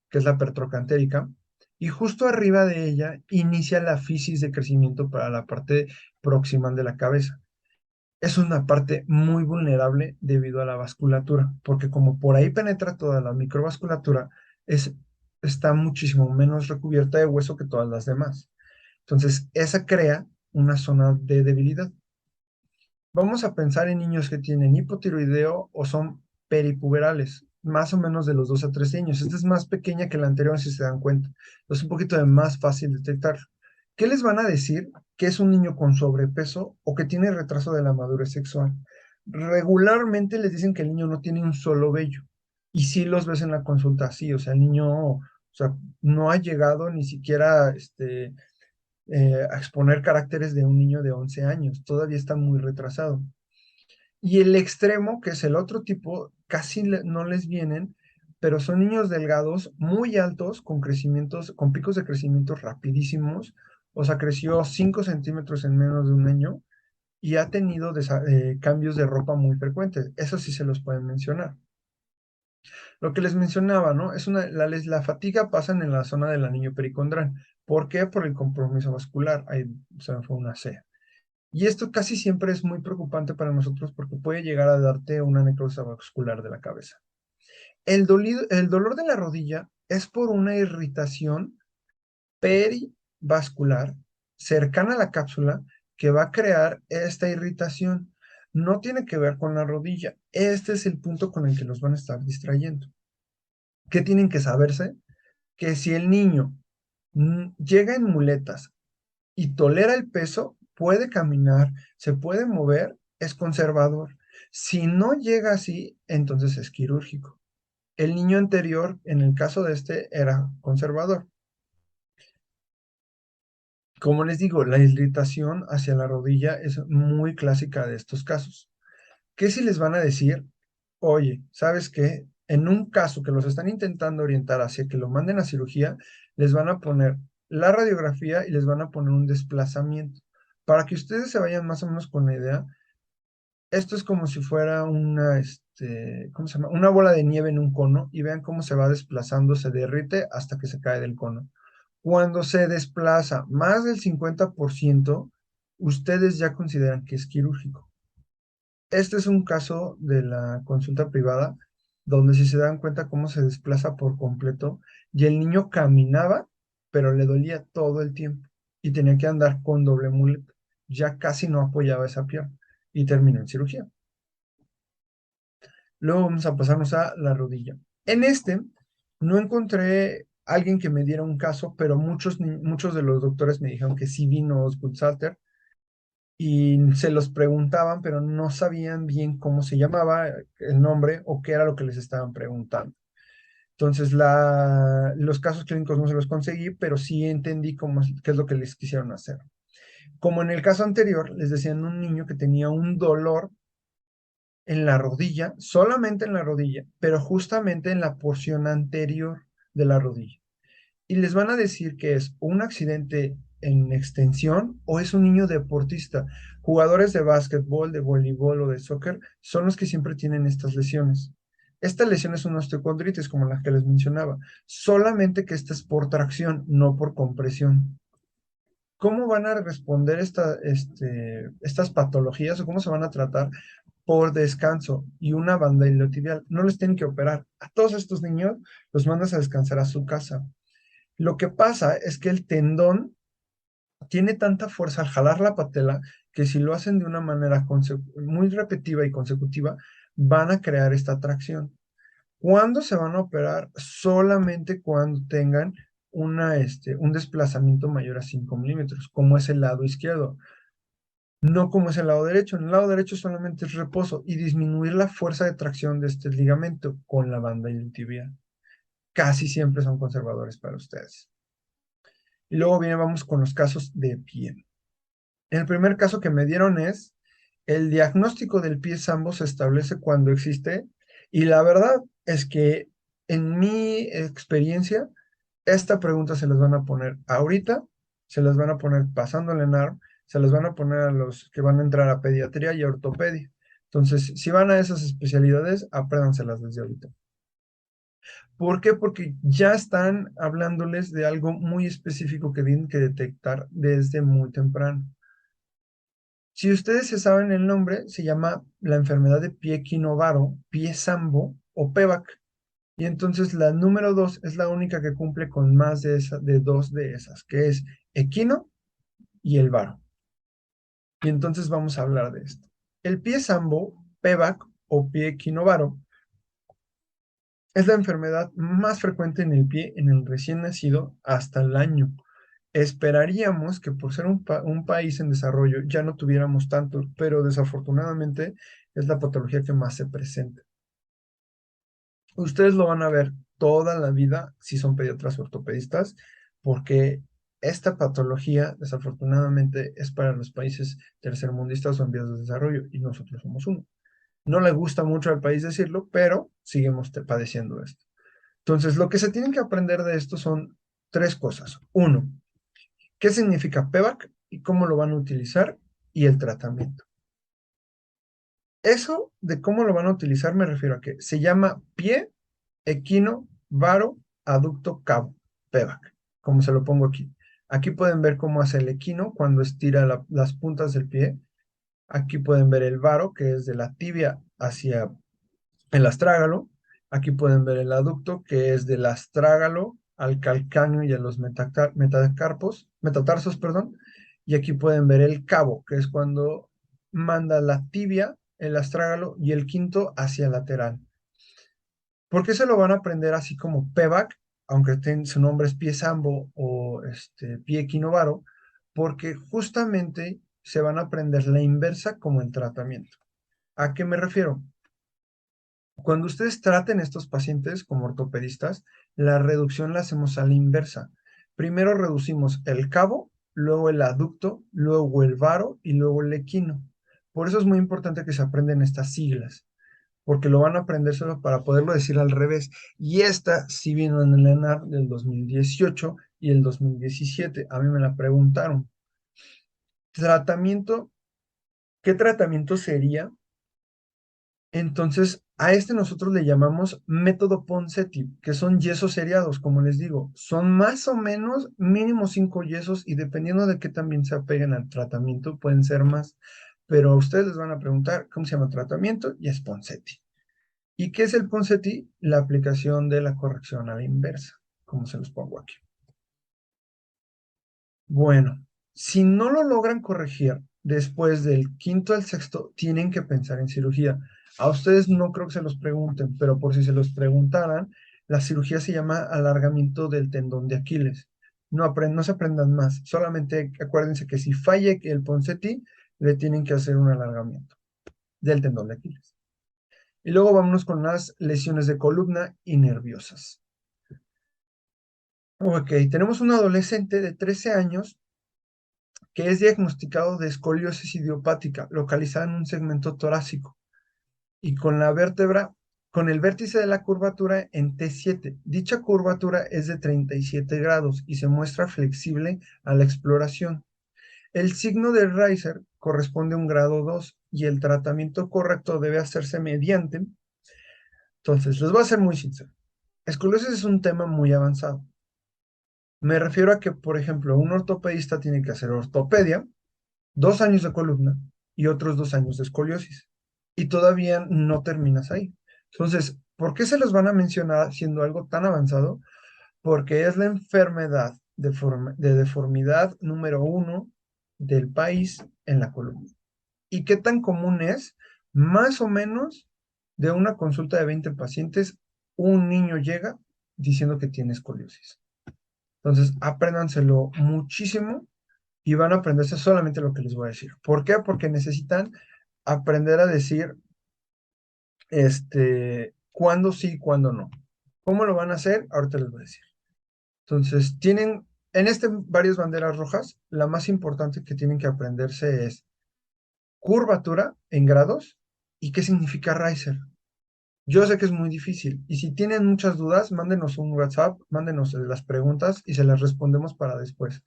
[SPEAKER 1] que es la pertrocantérica, y justo arriba de ella inicia la fisis de crecimiento para la parte proximal de la cabeza. Es una parte muy vulnerable debido a la vasculatura, porque como por ahí penetra toda la microvasculatura, está muchísimo menos recubierta de hueso que todas las demás. Entonces, esa crea una zona de debilidad. Vamos a pensar en niños que tienen hipotiroideo o son peripuberales, más o menos de los 2 a 3 años. Esta es más pequeña que la anterior, si se dan cuenta. Es un poquito de más fácil detectarlo. ¿Qué les van a decir? Que es un niño con sobrepeso o que tiene retraso de la madurez sexual. Regularmente les dicen que el niño no tiene un solo vello. Y sí los ves en la consulta así, o sea, el niño, o sea, no ha llegado ni siquiera a exponer caracteres de un niño de 11 años, todavía está muy retrasado. Y el extremo, que es el otro tipo, casi no les vienen, pero son niños delgados, muy altos, con crecimientos, con picos de crecimiento rapidísimos. O sea, creció 5 centímetros en menos de un año y ha tenido cambios de ropa muy frecuentes. Eso sí se los pueden mencionar. Lo que les mencionaba, ¿no? La fatiga pasa en la zona del anillo pericondral. ¿Por qué? Por el compromiso vascular. Ahí se me fue una C. Y esto casi siempre es muy preocupante para nosotros porque puede llegar a darte una necrosis vascular de la cabeza. El dolor de la rodilla es por una irritación perivascular cercana a la cápsula que va a crear esta irritación. No tiene que ver con la rodilla. Este es el punto con el que los van a estar distrayendo. ¿Qué tienen que saberse? Que si el niño llega en muletas y tolera el peso, puede caminar, se puede mover, es conservador. Si no llega así, entonces es quirúrgico. El niño anterior, en el caso de este, era conservador. Como les digo, la irritación hacia la rodilla es muy clásica de estos casos. ¿Qué si les van a decir? Oye, ¿sabes qué? En un caso que los están intentando orientar hacia que lo manden a cirugía, les van a poner la radiografía y les van a poner un desplazamiento. Para que ustedes se vayan más o menos con la idea, esto es como si fuera ¿cómo se llama? Una bola de nieve en un cono y vean cómo se va desplazando, se derrite hasta que se cae del cono. Cuando se desplaza más del 50%, ustedes ya consideran que es quirúrgico. Este es un caso de la consulta privada, donde si se dan cuenta cómo se desplaza por completo, y el niño caminaba, pero le dolía todo el tiempo y tenía que andar con doble muleta. Ya casi no apoyaba esa pierna y terminó en cirugía. Luego vamos a pasarnos a la rodilla. En este, no encontré alguien que me diera un caso, pero muchos de los doctores me dijeron que sí vino Osgood Salter y se los preguntaban, pero no sabían bien cómo se llamaba el nombre o qué era lo que les estaban preguntando. Entonces, los casos clínicos no se los conseguí, pero sí entendí qué es lo que les quisieron hacer. Como en el caso anterior, les decían un niño que tenía un dolor en la rodilla, solamente en la rodilla, pero justamente en la porción anterior de la rodilla. Y les van a decir que es un accidente en extensión o es un niño deportista. Jugadores de básquetbol, de voleibol o de soccer son los que siempre tienen estas lesiones. Esta lesión es una osteocondritis, como la que les mencionaba, solamente que esta es por tracción, no por compresión. ¿Cómo van a responder estas patologías o cómo se van a tratar? Por descanso y una banda iliotibial. No les tienen que operar. A todos estos niños los mandas a descansar a su casa. Lo que pasa es que el tendón tiene tanta fuerza al jalar la patela que si lo hacen de una manera muy repetitiva y consecutiva, van a crear esta tracción. ¿Cuándo se van a operar? Solamente cuando tengan un desplazamiento mayor a 5 milímetros, como es el lado izquierdo, no como es el lado derecho. En el lado derecho solamente es reposo y disminuir la fuerza de tracción de este ligamento con la banda iliotibial. Casi siempre son conservadores para ustedes. Y luego vamos con los casos de pie. El primer caso que me dieron es el diagnóstico del pie sambo se establece cuando existe, y la verdad es que en mi experiencia, esta pregunta se las van a poner ahorita, se las van a poner pasando el ENARM, se las van a poner a los que van a entrar a pediatría y a ortopedia. Entonces, si van a esas especialidades, apréndanselas desde ahorita. ¿Por qué? Porque ya están hablándoles de algo muy específico que tienen que detectar desde muy temprano. Si ustedes se saben el nombre, se llama la enfermedad de pie equinovaro, pie sambo o PEVAC. Y entonces la número 2 es la única que cumple con más de dos de esas, que es equino y el varo. Y entonces vamos a hablar de esto. El pie sambo, PEVAC o pie equinovaro es la enfermedad más frecuente en el pie en el recién nacido hasta el año. Esperaríamos que por ser un país en desarrollo ya no tuviéramos tanto, pero desafortunadamente es la patología que más se presenta. Ustedes lo van a ver toda la vida si son pediatras o ortopedistas, porque esta patología desafortunadamente es para los países tercermundistas o en vías de desarrollo y nosotros somos uno. No le gusta mucho al país decirlo, pero seguimos padeciendo esto. Entonces, lo que se tienen que aprender de esto son tres cosas. Uno, ¿qué significa PEVAC y cómo lo van a utilizar y el tratamiento? Eso de cómo lo van a utilizar me refiero a que se llama pie, equino, varo, aducto, cabo, PEVAC, como se lo pongo aquí. Aquí pueden ver cómo hace el equino cuando estira las puntas del pie. Aquí pueden ver el varo, que es de la tibia hacia el astrágalo. Aquí pueden ver el aducto, que es del astrágalo al calcáneo y a los metatarsos, perdón. Y aquí pueden ver el cabo, que es cuando manda la tibia, el astrágalo y el quinto hacia lateral. ¿Por qué se lo van a aprender así como PEVAC, aunque su nombre es pie sambo o pie equinovaro? Porque justamente se van a aprender la inversa como el tratamiento. ¿A qué me refiero? Cuando ustedes traten estos pacientes como ortopedistas, la reducción la hacemos a la inversa. Primero reducimos el cabo, luego el aducto, luego el varo y luego el equino. Por eso es muy importante que se aprendan estas siglas, porque lo van a aprender solo para poderlo decir al revés. Y esta sí vino en el ENAR del 2018 y el 2017. A mí me la preguntaron. Tratamiento, ¿qué tratamiento sería? Entonces, a nosotros le llamamos método Ponseti, que son yesos seriados, como les digo. Son más o menos mínimo 5 yesos y dependiendo de qué también se apeguen al tratamiento, pueden ser más. Pero a ustedes les van a preguntar cómo se llama el tratamiento y es Ponseti. ¿Y qué es el Ponseti? La aplicación de la corrección a la inversa, como se los pongo aquí. Bueno, si no lo logran corregir después del quinto al sexto, tienen que pensar en cirugía. A ustedes no creo que se los pregunten, pero por si se los preguntaran, la cirugía se llama alargamiento del tendón de Aquiles. No se aprendan más, solamente acuérdense que si falle el Ponseti, le tienen que hacer un alargamiento del tendón de Aquiles. Y luego vámonos con las lesiones de columna y nerviosas. Ok, tenemos un adolescente de 13 años que es diagnosticado de escoliosis idiopática localizada en un segmento torácico y con el vértice de la curvatura en T7. Dicha curvatura es de 37 grados y se muestra flexible a la exploración. El signo de Reiser corresponde a un grado 2 y el tratamiento correcto debe hacerse mediante. Entonces, les voy a ser muy sincero. Escoliosis es un tema muy avanzado. Me refiero a que, por ejemplo, un ortopedista tiene que hacer ortopedia, 2 años de columna y otros 2 años de escoliosis. Y todavía no terminas ahí. Entonces, ¿por qué se los van a mencionar siendo algo tan avanzado? Porque es la enfermedad de deformidad número uno del país en la columna. ¿Y qué tan común es? Más o menos de una consulta de 20 pacientes, un niño llega diciendo que tiene escoliosis. Entonces, apréndanselo muchísimo y van a aprenderse solamente lo que les voy a decir. ¿Por qué? Porque necesitan aprender a decir cuándo sí y cuándo no. ¿Cómo lo van a hacer? Ahorita les voy a decir. Entonces, tienen en varias banderas rojas. La más importante que tienen que aprenderse es curvatura en grados y qué significa riser. Yo sé que es muy difícil y si tienen muchas dudas, mándenos un WhatsApp, mándenos las preguntas y se las respondemos para después.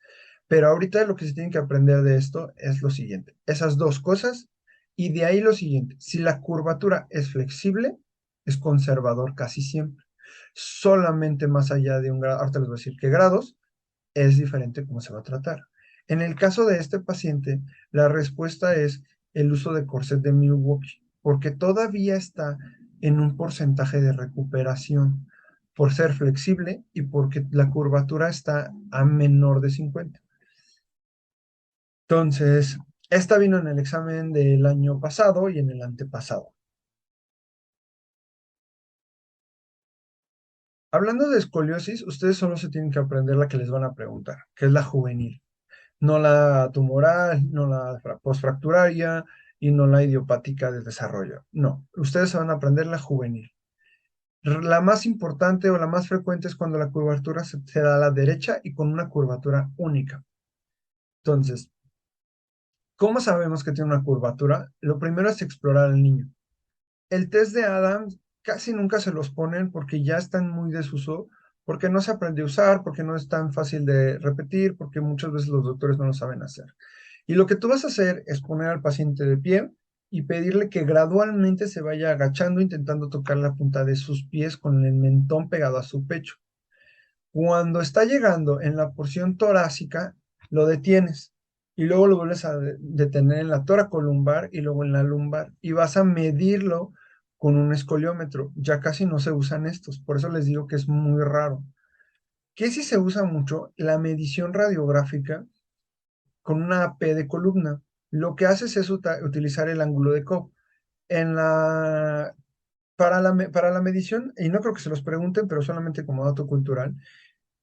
[SPEAKER 1] Pero ahorita lo que se tiene que aprender de esto es lo siguiente, esas dos cosas y de ahí lo siguiente, si la curvatura es flexible, es conservador casi siempre. Solamente más allá de un grado, ahorita les voy a decir qué grados, es diferente cómo se va a tratar. En el caso de este paciente, la respuesta es el uso de corset de Milwaukee, porque todavía está en un porcentaje de recuperación por ser flexible y porque la curvatura está a menor de 50. Entonces, esta vino en el examen del año pasado y en el antepasado. Hablando de escoliosis, ustedes solo se tienen que aprender la que les van a preguntar, que es la juvenil. No la tumoral, no la postfracturaria y no la idiopática de desarrollo. No, ustedes se van a aprender la juvenil. La más importante o la más frecuente es cuando la curvatura se da a la derecha y con una curvatura única. Entonces, ¿cómo sabemos que tiene una curvatura? Lo primero es explorar al niño. El test de Adams casi nunca se los ponen porque ya están muy desuso, porque no se aprende a usar, porque no es tan fácil de repetir, porque muchas veces los doctores no lo saben hacer. Y lo que tú vas a hacer es poner al paciente de pie y pedirle que gradualmente se vaya agachando, intentando tocar la punta de sus pies con el mentón pegado a su pecho. Cuando está llegando en la porción torácica, lo detienes y luego lo vuelves a detener en la toracolumbar y luego en la lumbar y vas a medirlo con un escoliómetro. Ya casi no se usan estos, por eso les digo que es muy raro. ¿Qué si se usa mucho? La medición radiográfica con una AP de columna. Lo que haces es utilizar el ángulo de Cobb. En la, para la medición, y no creo que se los pregunten, pero solamente como dato cultural,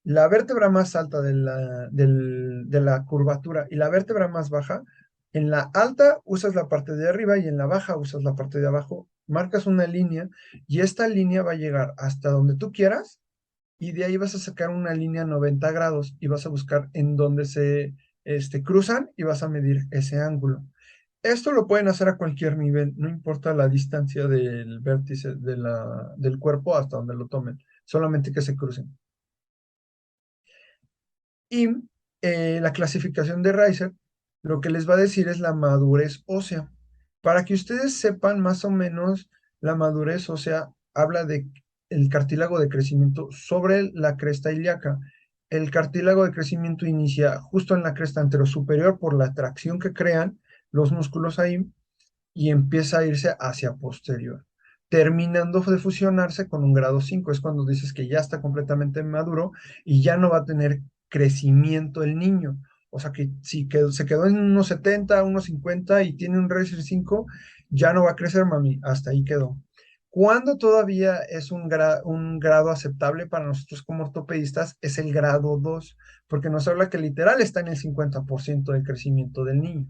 [SPEAKER 1] la vértebra más alta de la curvatura y la vértebra más baja, en la alta usas la parte de arriba y en la baja usas la parte de abajo, marcas una línea y esta línea va a llegar hasta donde tú quieras y de ahí vas a sacar una línea 90 grados y vas a buscar en dónde se cruzan y vas a medir ese ángulo. Esto lo pueden hacer a cualquier nivel, no importa la distancia del vértice del cuerpo hasta donde lo tomen, solamente que se crucen. Y la clasificación de Reiser lo que les va a decir es la madurez ósea. Para que ustedes sepan más o menos, la madurez ósea habla de el cartílago de crecimiento sobre la cresta ilíaca. El cartílago de crecimiento inicia justo en la cresta anterosuperior por la tracción que crean los músculos ahí y empieza a irse hacia posterior, terminando de fusionarse con un grado 5. Es cuando dices que ya está completamente maduro y ya no va a tener crecimiento el niño. O sea que si se quedó en unos 70, unos 50 y tiene un Racer 5, ya no va a crecer, mami. Hasta ahí quedó. Cuando todavía es un grado aceptable para nosotros como ortopedistas, es el grado 2, porque nos habla que literal está en el 50% del crecimiento del niño.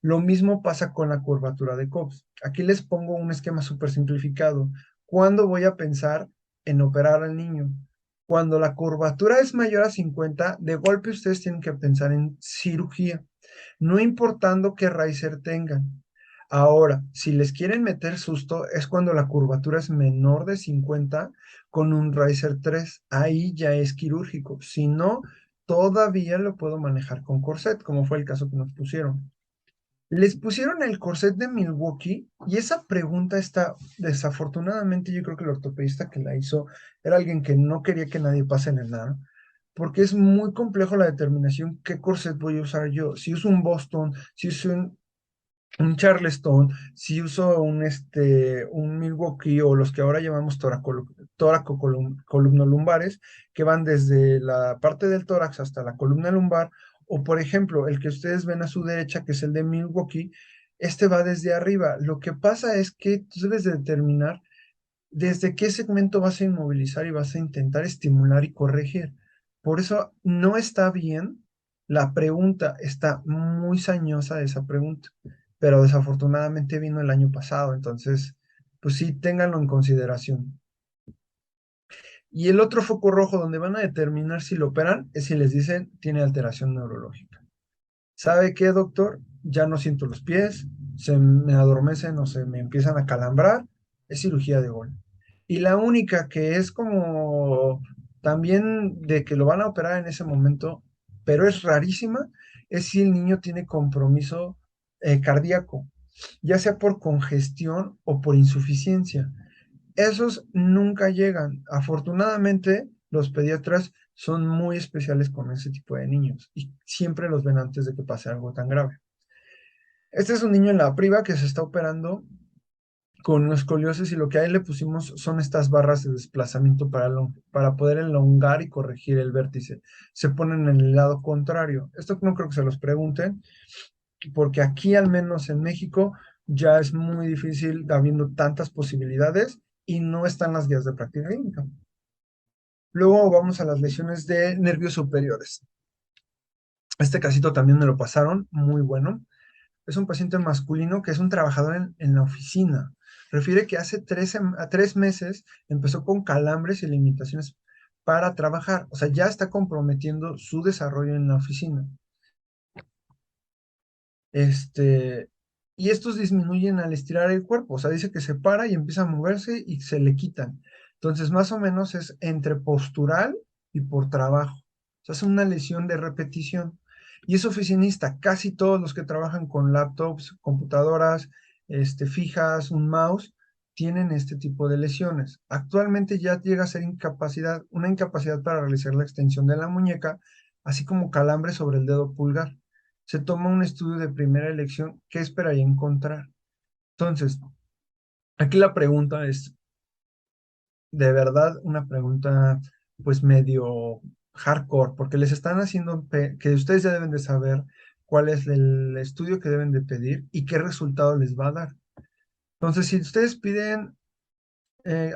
[SPEAKER 1] Lo mismo pasa con la curvatura de Cobb. Aquí les pongo un esquema súper simplificado. ¿Cuándo voy a pensar en operar al niño? Cuando la curvatura es mayor a 50, de golpe ustedes tienen que pensar en cirugía, no importando qué Reiser tengan. Ahora, si les quieren meter susto, es cuando la curvatura es menor de 50 con un Reiser 3. Ahí ya es quirúrgico. Si no, todavía lo puedo manejar con corset, como fue el caso que nos pusieron. Les pusieron el corset de Milwaukee y esa pregunta está, desafortunadamente, yo creo que el ortopedista que la hizo era alguien que no quería que nadie pase en el nada, porque es muy complejo la determinación qué corset voy a usar yo. Si uso un Boston, si uso un Charleston, si uso un Milwaukee o los que ahora llamamos tóraco-columno-lumbares, que van desde la parte del tórax hasta la columna lumbar, o por ejemplo, el que ustedes ven a su derecha, que es el de Milwaukee, este va desde arriba. Lo que pasa es que tú debes de determinar desde qué segmento vas a inmovilizar y vas a intentar estimular y corregir. Por eso no está bien la pregunta, está muy sañosa esa pregunta, pero desafortunadamente vino el año pasado, entonces, pues sí, ténganlo en consideración. Y el otro foco rojo donde van a determinar si lo operan es si les dicen tiene alteración neurológica. ¿Sabe qué, doctor? Ya no siento los pies, se me adormecen o se me empiezan a calambrar, es cirugía de gol. Y la única que es como también de que lo van a operar en ese momento, pero es rarísima, es si el niño tiene compromiso cardíaco, ya sea por congestión o por insuficiencia. Esos nunca llegan. Afortunadamente, los pediatras son muy especiales con ese tipo de niños y siempre los ven antes de que pase algo tan grave. Este es un niño en la priva que se está operando con escoliosis y lo que a él le pusimos son estas barras de desplazamiento para poder elongar y corregir el vértice. Se ponen en el lado contrario. Esto no creo que se los pregunten, porque aquí, al menos en México, ya es muy difícil habiendo tantas posibilidades y no están las guías de práctica clínica. Luego vamos a las lesiones de nervios superiores. Este casito también me lo pasaron, muy bueno. Es un paciente masculino que es un trabajador en la oficina. Refiere que hace 3 meses empezó con calambres y limitaciones para trabajar. O sea, ya está comprometiendo su desarrollo en la oficina. Este, y estos disminuyen al estirar el cuerpo. O sea, dice que se para y empieza a moverse y se le quitan. Entonces, más o menos es entre postural y por trabajo. O sea, es una lesión de repetición. Y es oficinista. Casi todos los que trabajan con laptops, computadoras, fijas, un mouse, tienen este tipo de lesiones. Actualmente ya llega a ser una incapacidad para realizar la extensión de la muñeca, así como calambre sobre el dedo pulgar. Se toma un estudio de primera elección, ¿qué esperaría encontrar? Entonces, aquí la pregunta es, de verdad, una pregunta pues medio hardcore, porque les están haciendo que ustedes ya deben de saber cuál es el estudio que deben de pedir y qué resultado les va a dar. Entonces, si ustedes piden,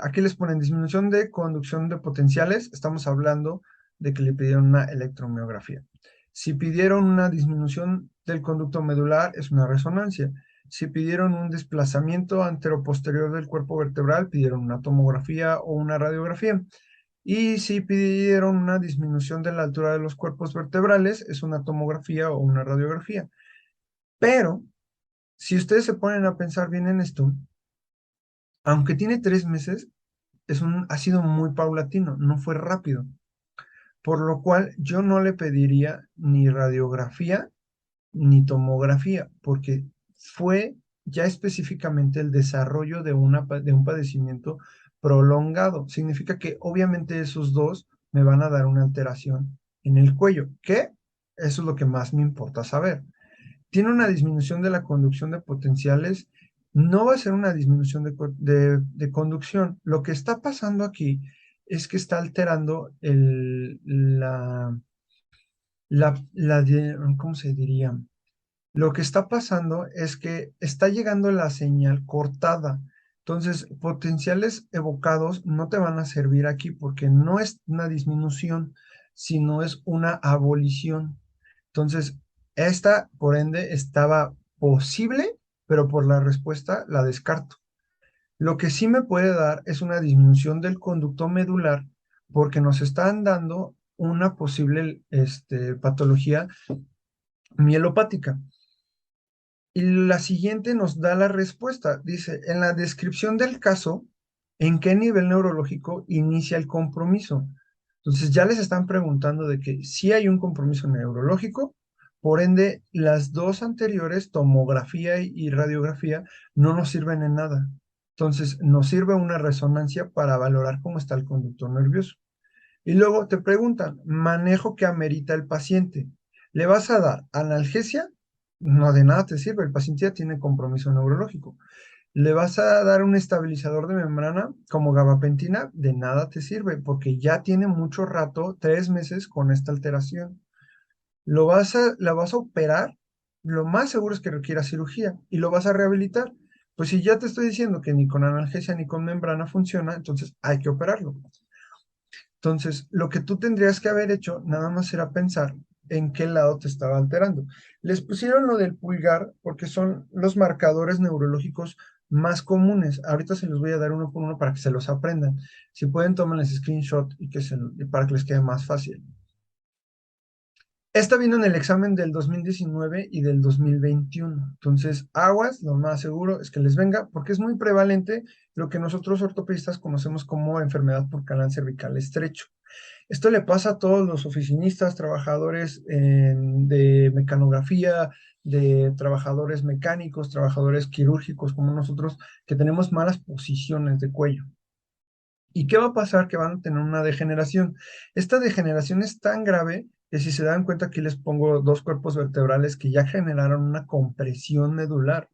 [SPEAKER 1] aquí les ponen disminución de conducción de potenciales, estamos hablando de que le pidieron una electromiografía. Si pidieron una disminución del conducto medular, es una resonancia. Si pidieron un desplazamiento anteroposterior del cuerpo vertebral, pidieron una tomografía o una radiografía. Y si pidieron una disminución de la altura de los cuerpos vertebrales, es una tomografía o una radiografía. Pero, si ustedes se ponen a pensar bien en esto, aunque tiene 3 meses, ha sido muy paulatino, no fue rápido. Por lo cual yo no le pediría ni radiografía ni tomografía, porque fue ya específicamente el desarrollo de un padecimiento prolongado. Significa que obviamente esos dos me van a dar una alteración en el cuello, que eso es lo que más me importa saber. Tiene una disminución de la conducción de potenciales, no va a ser una disminución de conducción. Lo que está pasando aquí es que está alterando ¿cómo se diría? Lo que está pasando es que está llegando la señal cortada. Entonces, potenciales evocados no te van a servir aquí porque no es una disminución, sino es una abolición. Entonces, esta, por ende, estaba posible, pero por la respuesta la descarto. Lo que sí me puede dar es una disminución del conducto medular porque nos están dando una posible patología mielopática. Y la siguiente nos da la respuesta. Dice, en la descripción del caso, ¿en qué nivel neurológico inicia el compromiso? Entonces ya les están preguntando de que si hay un compromiso neurológico, por ende, las dos anteriores, tomografía y radiografía, no nos sirven en nada. Entonces, nos sirve una resonancia para valorar cómo está el conducto nervioso. Y luego te preguntan, manejo que amerita el paciente. ¿Le vas a dar analgesia? No, de nada te sirve, el paciente ya tiene compromiso neurológico. ¿Le vas a dar un estabilizador de membrana como gabapentina? De nada te sirve, porque ya tiene mucho rato, 3 meses con esta alteración. La vas a operar, lo más seguro es que requiera cirugía y lo vas a rehabilitar. Pues si ya te estoy diciendo que ni con analgesia ni con membrana funciona, entonces hay que operarlo. Entonces, lo que tú tendrías que haber hecho nada más era pensar en qué lado te estaba alterando. Les pusieron lo del pulgar porque son los marcadores neurológicos más comunes. Ahorita se los voy a dar uno por uno para que se los aprendan. Si pueden, tomen screenshot para que les quede más fácil. Esta vino en el examen del 2019 y del 2021. Entonces, aguas, lo más seguro es que les venga, porque es muy prevalente lo que nosotros ortopedistas conocemos como enfermedad por canal cervical estrecho. Esto le pasa a todos los oficinistas, trabajadores de mecanografía, de trabajadores mecánicos, trabajadores quirúrgicos como nosotros, que tenemos malas posiciones de cuello. ¿Y qué va a pasar? Que van a tener una degeneración. Esta degeneración es tan grave que si se dan cuenta aquí les pongo dos cuerpos vertebrales que ya generaron una compresión medular.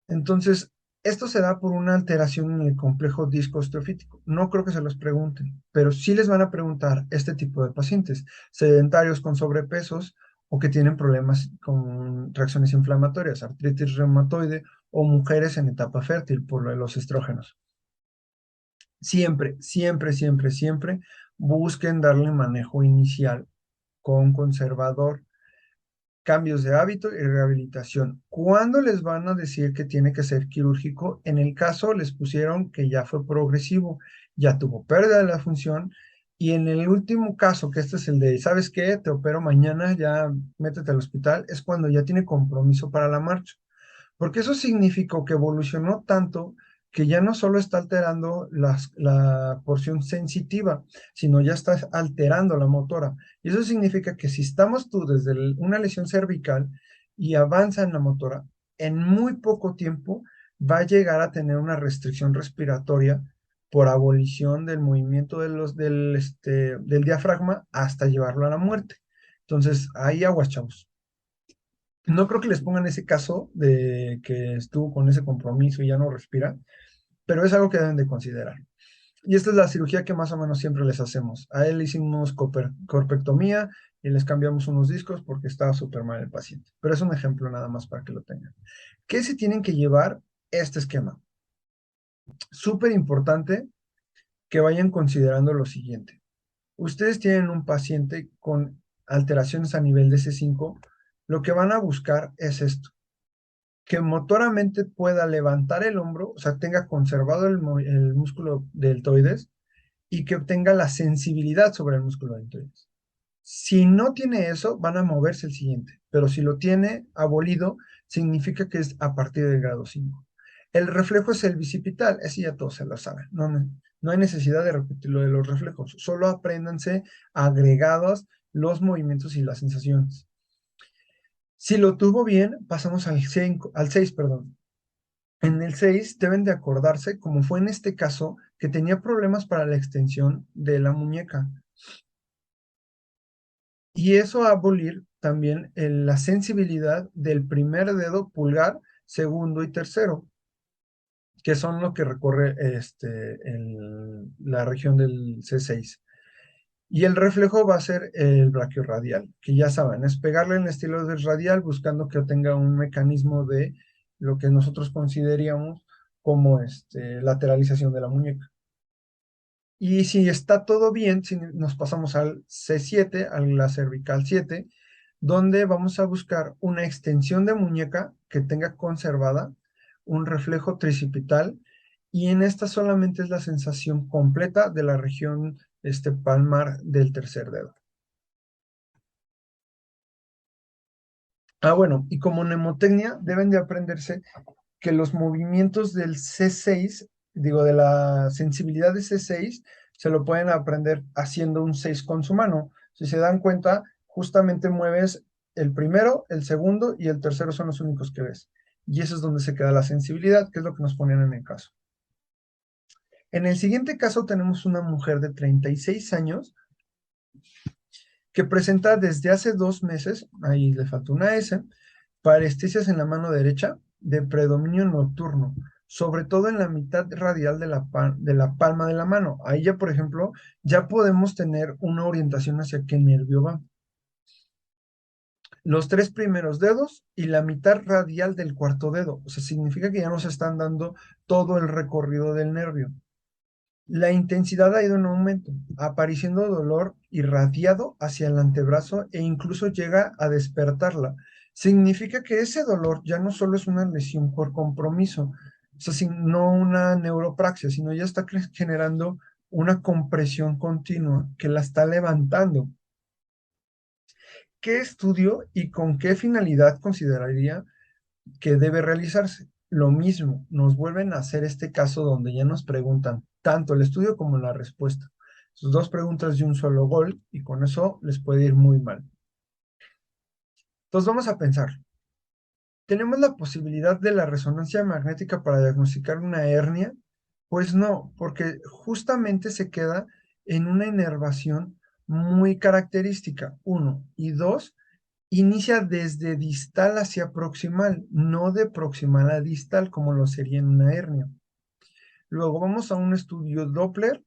[SPEAKER 1] Entonces, esto se da por una alteración en el complejo disco osteofítico. No creo que se los pregunten, pero sí les van a preguntar este tipo de pacientes, sedentarios con sobrepesos o que tienen problemas con reacciones inflamatorias, artritis reumatoide o mujeres en etapa fértil por lo de los estrógenos. Siempre, siempre, siempre, siempre busquen darle manejo inicial con conservador, cambios de hábito y rehabilitación. ¿Cuándo les van a decir que tiene que ser quirúrgico? En el caso les pusieron que ya fue progresivo, ya tuvo pérdida de la función y en el último caso, que este es el de, ¿sabes qué? Te opero mañana, ya métete al hospital, es cuando ya tiene compromiso para la marcha. Porque eso significó que evolucionó tanto que ya no solo está alterando la porción sensitiva, sino ya está alterando la motora. Y eso significa que si estamos tú desde una lesión cervical y avanza en la motora, en muy poco tiempo va a llegar a tener una restricción respiratoria por abolición del movimiento del diafragma hasta llevarlo a la muerte. Entonces, ahí aguas, chavos. No creo que les pongan ese caso de que estuvo con ese compromiso y ya no respira, pero es algo que deben de considerar. Y esta es la cirugía que más o menos siempre les hacemos. A él le hicimos corpectomía y les cambiamos unos discos porque estaba súper mal el paciente. Pero es un ejemplo nada más para que lo tengan. ¿Qué se tienen que llevar? Este esquema. Súper importante que vayan considerando lo siguiente. Ustedes tienen un paciente con alteraciones a nivel de C5, lo que van a buscar es esto, que motoramente pueda levantar el hombro, o sea, tenga conservado el músculo deltoides y que obtenga la sensibilidad sobre el músculo deltoides. Si no tiene eso, van a moverse el siguiente, pero si lo tiene abolido, significa que es a partir del grado 5. El reflejo es el bicipital, ese ya todos se lo saben, no hay necesidad de repetir lo de los reflejos, solo apréndanse agregados los movimientos y las sensaciones. Si lo tuvo bien, pasamos al 6, perdón. En el 6 deben de acordarse, como fue en este caso, que tenía problemas para la extensión de la muñeca. Y eso va a abolir también la sensibilidad del primer dedo pulgar, segundo y tercero, que son lo que recorre la región del C6. Y el reflejo va a ser el brachiorradial, que ya saben, es pegarle en el estilo del radial buscando que tenga un mecanismo de lo que nosotros consideraríamos como lateralización de la muñeca. Y si está todo bien, si nos pasamos al C7, a la cervical 7, donde vamos a buscar una extensión de muñeca que tenga conservada un reflejo tricipital y en esta solamente es la sensación completa de la región palmar del tercer dedo. Bueno, y como mnemotecnia deben de aprenderse que los movimientos del C6, digo, de la sensibilidad de C6, se lo pueden aprender haciendo un 6 con su mano. Si se dan cuenta, justamente mueves el primero, el segundo y el tercero son los únicos que ves. Y eso es donde se queda la sensibilidad, que es lo que nos ponen en el caso. En el siguiente caso tenemos una mujer de 36 años que presenta desde hace 2 meses, ahí le falta una S, parestesias en la mano derecha de predominio nocturno, sobre todo en la mitad radial de la palma de la mano. Ahí ya, por ejemplo, ya podemos tener una orientación hacia qué nervio va. Los 3 primeros dedos y la mitad radial del cuarto dedo. O sea, significa que ya nos están dando todo el recorrido del nervio. La intensidad ha ido en aumento, apareciendo dolor irradiado hacia el antebrazo e incluso llega a despertarla. Significa que ese dolor ya no solo es una lesión por compromiso, o sea, no una neuropraxia, sino ya está generando una compresión continua que la está levantando. ¿Qué estudio y con qué finalidad consideraría que debe realizarse? Lo mismo, nos vuelven a hacer este caso donde ya nos preguntan tanto el estudio como la respuesta. Sus 2 preguntas de un solo gol y con eso les puede ir muy mal. Entonces vamos a pensar, ¿tenemos la posibilidad de la resonancia magnética para diagnosticar una hernia? Pues no, porque justamente se queda en una inervación muy característica, uno, y dos, inicia desde distal hacia proximal, no de proximal a distal como lo sería en una hernia. Luego vamos a un estudio Doppler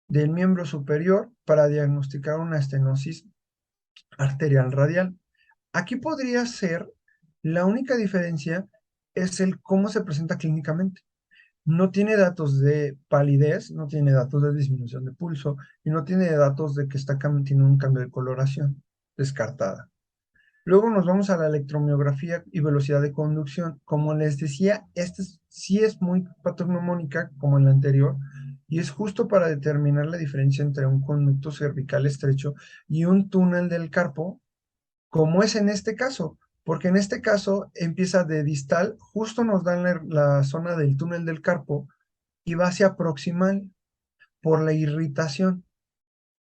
[SPEAKER 1] del miembro superior para diagnosticar una estenosis arterial radial. Aquí podría ser, la única diferencia es el cómo se presenta clínicamente. No tiene datos de palidez, no tiene datos de disminución de pulso y no tiene datos de que tiene un cambio de coloración, descartada. Luego nos vamos a la electromiografía y velocidad de conducción. Como les decía, esta sí es muy patognomónica como en la anterior y es justo para determinar la diferencia entre un conducto cervical estrecho y un túnel del carpo, como es en este caso, porque en este caso empieza de distal, justo nos dan la zona del túnel del carpo y va hacia proximal por la irritación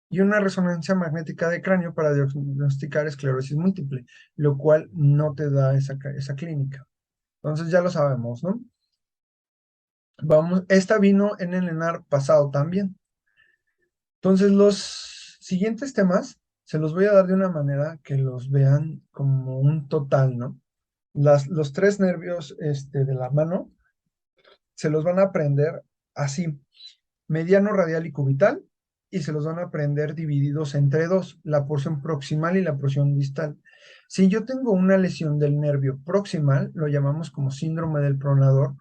[SPEAKER 1] y una resonancia magnética de cráneo para diagnosticar esclerosis múltiple, lo cual no te da esa clínica. Entonces ya lo sabemos, ¿no? Vamos, esta vino en el ENAR pasado también. Entonces los siguientes temas se los voy a dar de una manera que los vean como un total, ¿no? Los 3 nervios de la mano se los van a aprender así, mediano, radial y cubital, y se los van a aprender divididos entre dos, la porción proximal y la porción distal. Si yo tengo una lesión del nervio proximal, lo llamamos como síndrome del pronador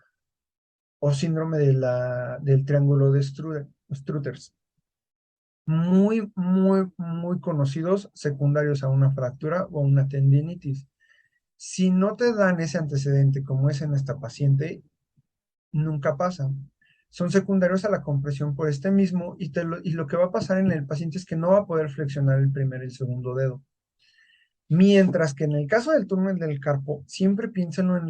[SPEAKER 1] o síndrome del triángulo de Struters. Muy, muy, muy conocidos, secundarios a una fractura o una tendinitis. Si no te dan ese antecedente como es en esta paciente, nunca pasa. Son secundarios a la compresión por este mismo y lo que va a pasar en el paciente es que no va a poder flexionar el primer y el segundo dedo. Mientras que en el caso del túnel del carpo, siempre piénsenlo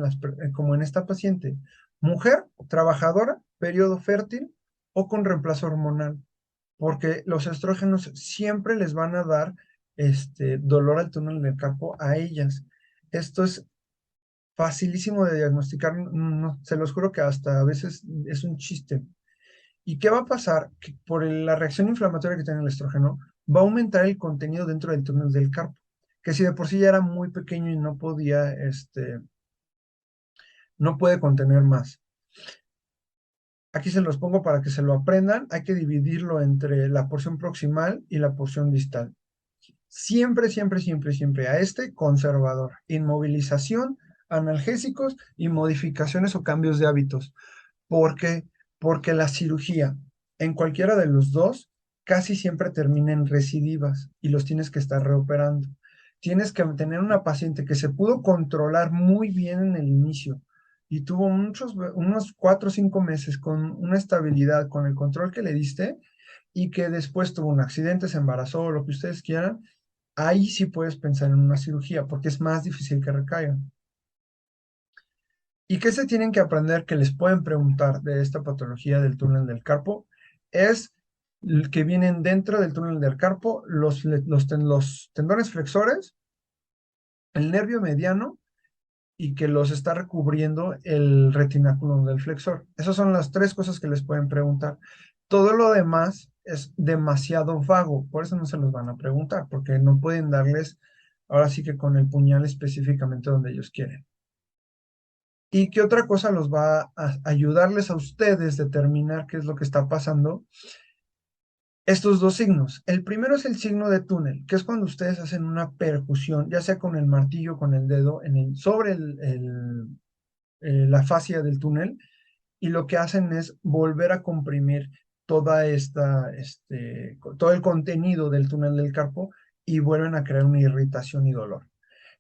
[SPEAKER 1] como en esta paciente, mujer, trabajadora, periodo fértil o con reemplazo hormonal, porque los estrógenos siempre les van a dar dolor al túnel del carpo a ellas. Esto es facilísimo de diagnosticar, no, se los juro que hasta a veces es un chiste. ¿Y qué va a pasar? Que por la reacción inflamatoria que tiene el estrógeno, va a aumentar el contenido dentro del túnel del carpo, que si de por sí ya era muy pequeño y no podía, no puede contener más. Aquí se los pongo para que se lo aprendan. Hay que dividirlo entre la porción proximal y la porción distal. Siempre, siempre, siempre, siempre a conservador. Inmovilización, analgésicos y modificaciones o cambios de hábitos. ¿Por qué? Porque la cirugía en cualquiera de los dos casi siempre termina en recidivas y los tienes que estar reoperando. Tienes que tener una paciente que se pudo controlar muy bien en el inicio y tuvo unos 4 o 5 meses con una estabilidad, con el control que le diste y que después tuvo un accidente, se embarazó, lo que ustedes quieran. Ahí sí puedes pensar en una cirugía porque es más difícil que recaigan. ¿Y qué se tienen que aprender que les pueden preguntar de esta patología del túnel del carpo? Es que vienen dentro del túnel del carpo los tendones flexores, el nervio mediano y que los está recubriendo el retináculo del flexor. Esas son las tres cosas que les pueden preguntar. Todo lo demás es demasiado vago, por eso no se los van a preguntar, porque no pueden darles ahora sí que con el puñal específicamente donde ellos quieren. ¿Y qué otra cosa los va a ayudarles a ustedes a determinar qué es lo que está pasando? Estos dos signos. El primero es el signo de túnel, que es cuando ustedes hacen una percusión, ya sea con el martillo, con el dedo, sobre la fascia del túnel, y lo que hacen es volver a comprimir todo el contenido del túnel del carpo y vuelven a crear una irritación y dolor.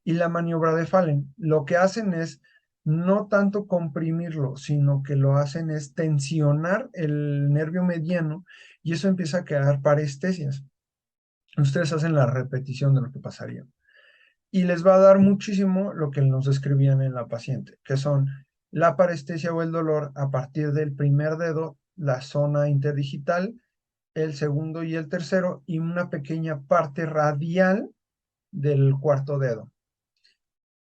[SPEAKER 1] Y la maniobra de Fallen, lo que hacen es no tanto comprimirlo, sino que lo hacen es tensionar el nervio mediano y eso empieza a crear parestesias. Ustedes hacen la repetición de lo que pasaría. Y les va a dar muchísimo lo que nos describían en la paciente, que son la parestesia o el dolor a partir del primer dedo, la zona interdigital, el segundo y el tercero, y una pequeña parte radial del cuarto dedo.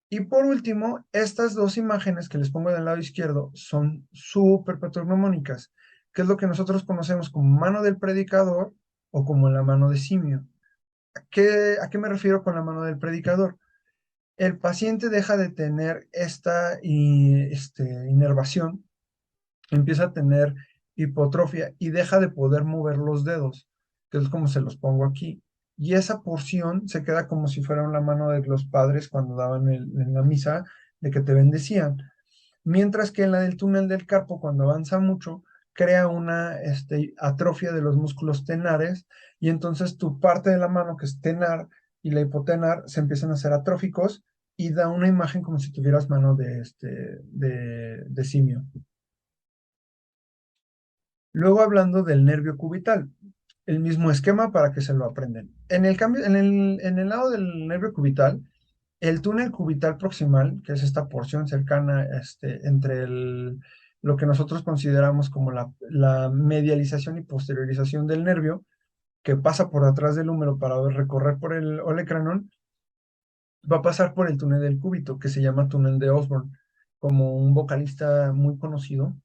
[SPEAKER 1] Y por último, estas dos imágenes que les pongo del lado izquierdo son súper patognomónicas, que es lo que nosotros conocemos como mano del predicador o como la mano de simio. ¿A qué me refiero con la mano del predicador? El paciente deja de tener esta inervación, empieza a tener hipotrofia y deja de poder mover los dedos, que es como se los pongo aquí. Y esa porción se queda como si fuera la mano de los padres cuando daban en la misa de que te bendecían. Mientras que en la del túnel del carpo, cuando avanza mucho, crea una atrofia de los músculos tenares y entonces tu parte de la mano que es tenar y la hipotenar se empiezan a hacer atróficos y da una imagen como si tuvieras mano de simio. Luego hablando del nervio cubital, el mismo esquema para que se lo aprendan. En el lado del nervio cubital, el túnel cubital proximal, que es esta porción cercana entre lo que nosotros consideramos como la medialización y posteriorización del nervio, que pasa por atrás del húmero para recorrer por el olecranon, va a pasar por el túnel del cúbito, que se llama túnel de Osborne, como un vocalista muy conocido.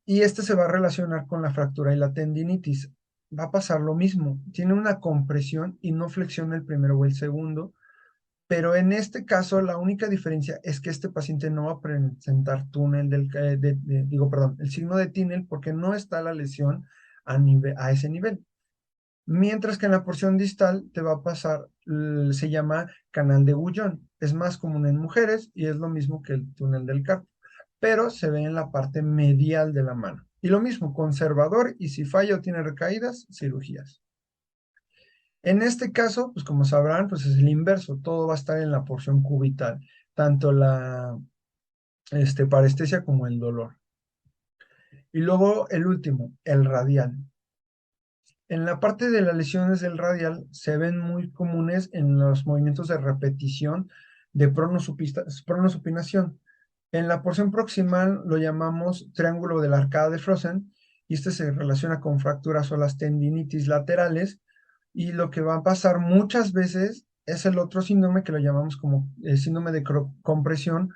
[SPEAKER 1] Y este se va a relacionar con la fractura y la tendinitis. Va a pasar lo mismo. Tiene una compresión y no flexiona el primero o el segundo. Pero en este caso, la única diferencia es que este paciente no va a presentar el signo de Tinel porque no está la lesión a ese nivel. Mientras que en la porción distal te va a pasar, se llama canal de Guyon. Es más común en mujeres y es lo mismo que el túnel del carpo, pero se ve en la parte medial de la mano. Y lo mismo, conservador, y si falla o tiene recaídas, cirugías. En este caso, pues como sabrán, pues es el inverso, todo va a estar en la porción cubital, tanto la parestesia como el dolor. Y luego el último, el radial. En la parte de las lesiones del radial se ven muy comunes en los movimientos de repetición de pronosupinación. En la porción proximal lo llamamos triángulo de la arcada de Frozen y este se relaciona con fracturas o las tendinitis laterales y lo que va a pasar muchas veces es el otro síndrome que lo llamamos como el síndrome de compresión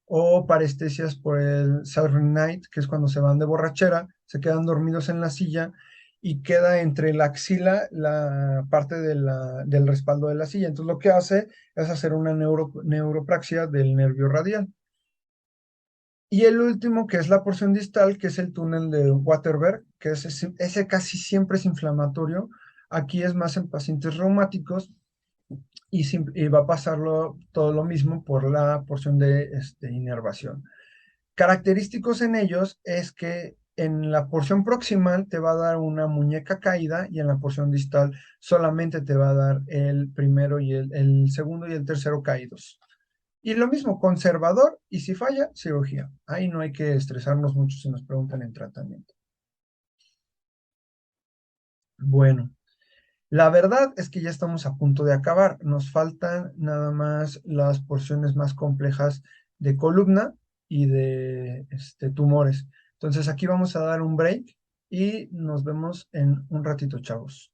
[SPEAKER 1] o parestesias por el Saturday Night, que es cuando se van de borrachera, se quedan dormidos en la silla y queda entre la axila la parte del respaldo de la silla. Entonces lo que hace es hacer una neuropraxia del nervio radial. Y el último, que es la porción distal, que es el túnel de Waterberg, que ese casi siempre es inflamatorio. Aquí es más en pacientes reumáticos y va a pasarlo todo lo mismo por la porción de inervación. Característicos en ellos es que en la porción proximal te va a dar una muñeca caída y en la porción distal solamente te va a dar el primero y el segundo y el tercero caídos. Y lo mismo, conservador y si falla, cirugía. Ahí no hay que estresarnos mucho si nos preguntan en tratamiento. Bueno, la verdad es que ya estamos a punto de acabar. Nos faltan nada más las porciones más complejas de columna y de tumores. Entonces aquí vamos a dar un break y nos vemos en un ratito, chavos.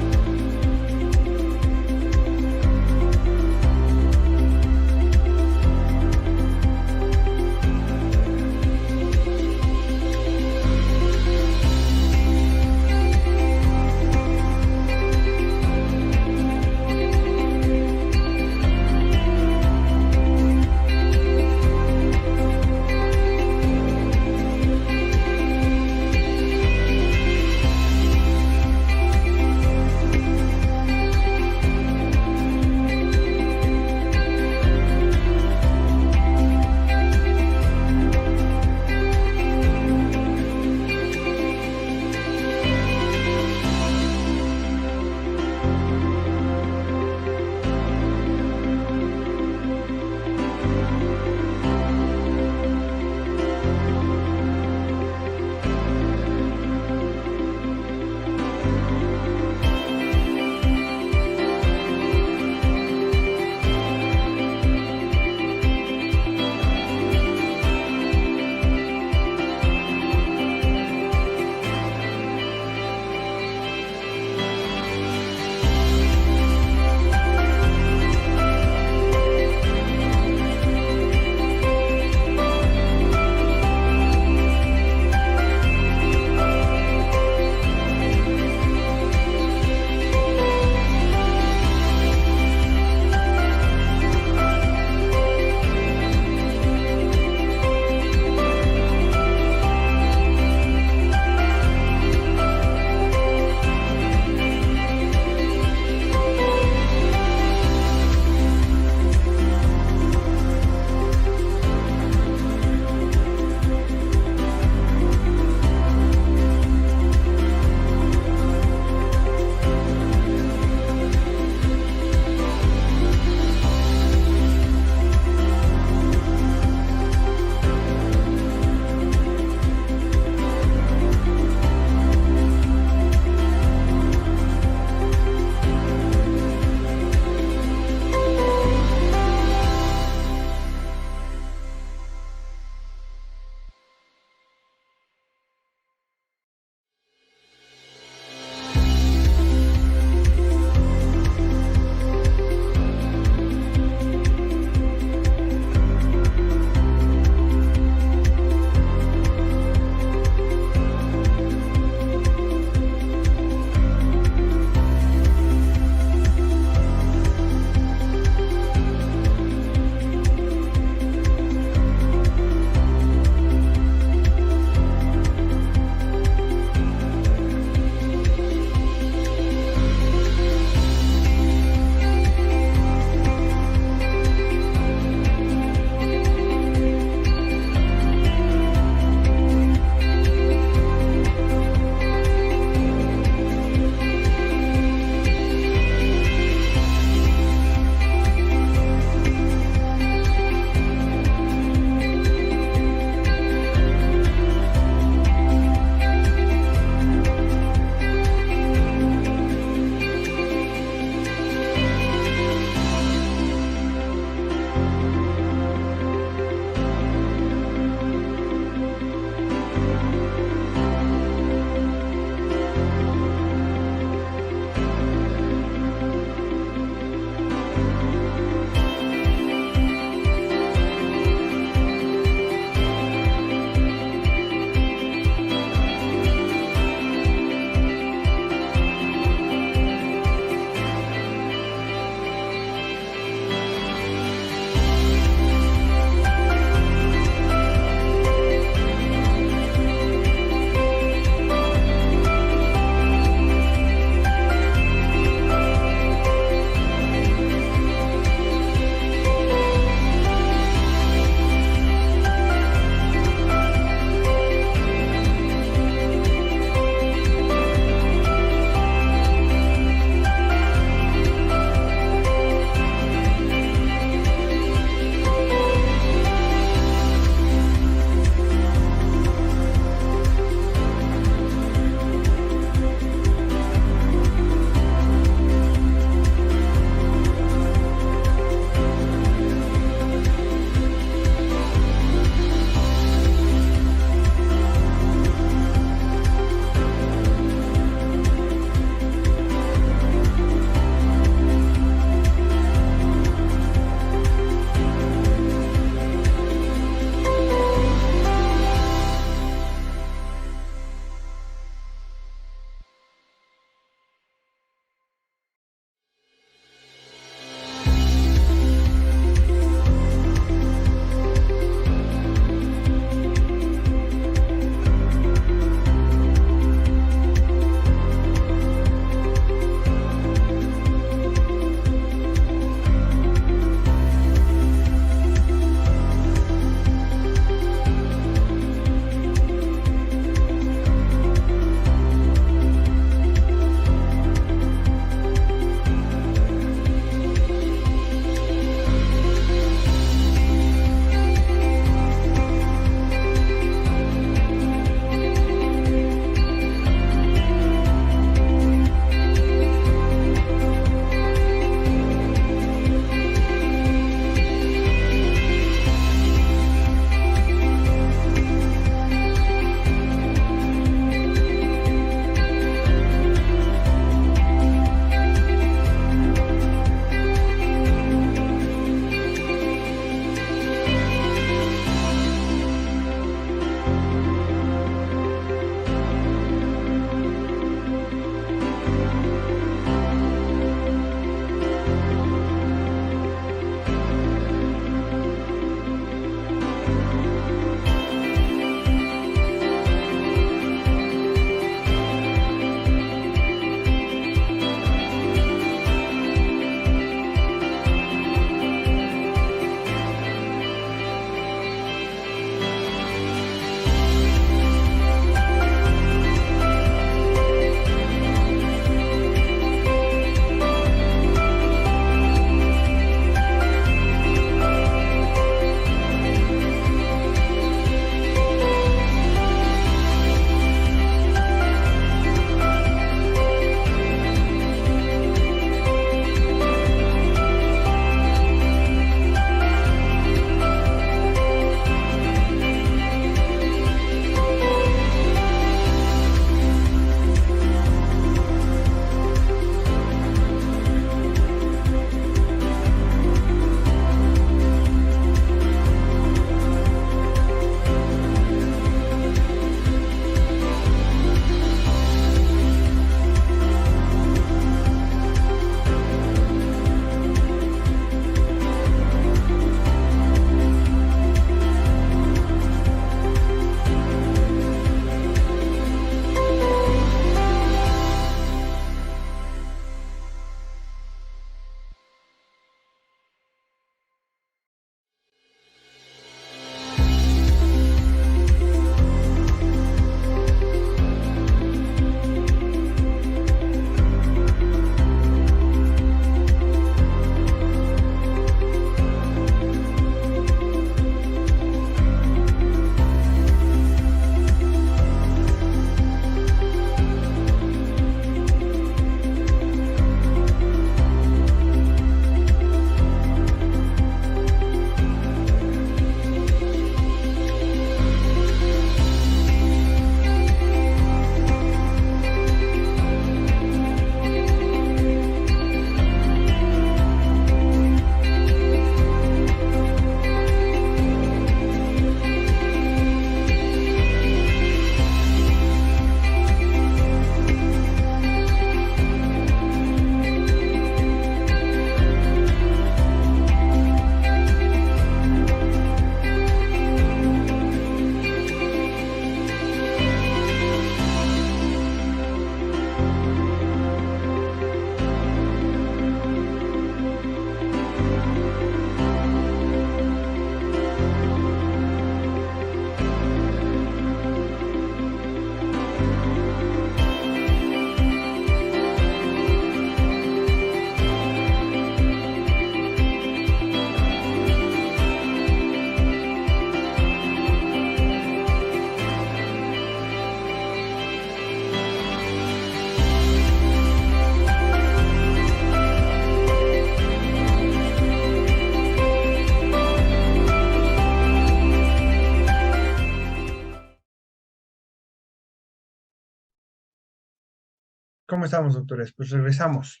[SPEAKER 1] ¿Cómo estamos, doctores? Pues regresamos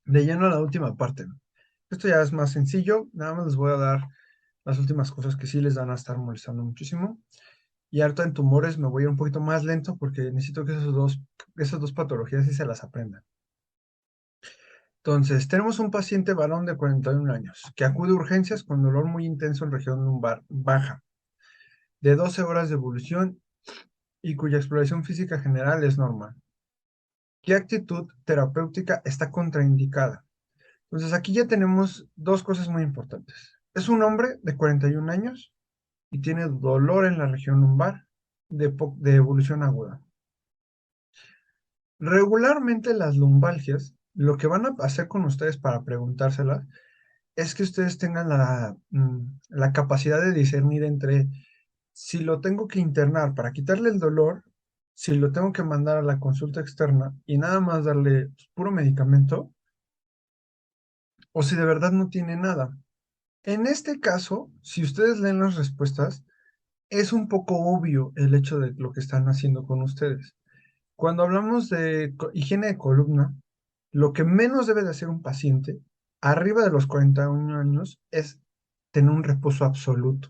[SPEAKER 1] de lleno a la última parte. Esto ya es más sencillo, nada más les voy a dar las últimas cosas que sí les van a estar molestando muchísimo. Y harto en tumores me voy a ir un poquito más lento porque necesito que esas dos patologías sí se las aprendan. Entonces, tenemos un paciente varón de 41 años que acude a urgencias con dolor muy intenso en región lumbar baja, de 12 horas de evolución y cuya exploración física general es normal. ¿Qué actitud terapéutica está contraindicada? Entonces aquí ya tenemos dos cosas muy importantes. Es un hombre de 41 años y tiene dolor en la región lumbar de evolución aguda. Regularmente las lumbalgias, lo que van a hacer con ustedes para preguntárselas es que ustedes tengan la capacidad de discernir entre si lo tengo que internar para quitarle el dolor, si lo tengo que mandar a la consulta externa y nada más darle puro medicamento, o si de verdad no tiene nada. En este caso, si ustedes leen las respuestas, es un poco obvio el hecho de lo que están haciendo con ustedes. Cuando hablamos de higiene de columna, lo que menos debe de hacer un paciente arriba de los 41 años es tener un reposo absoluto,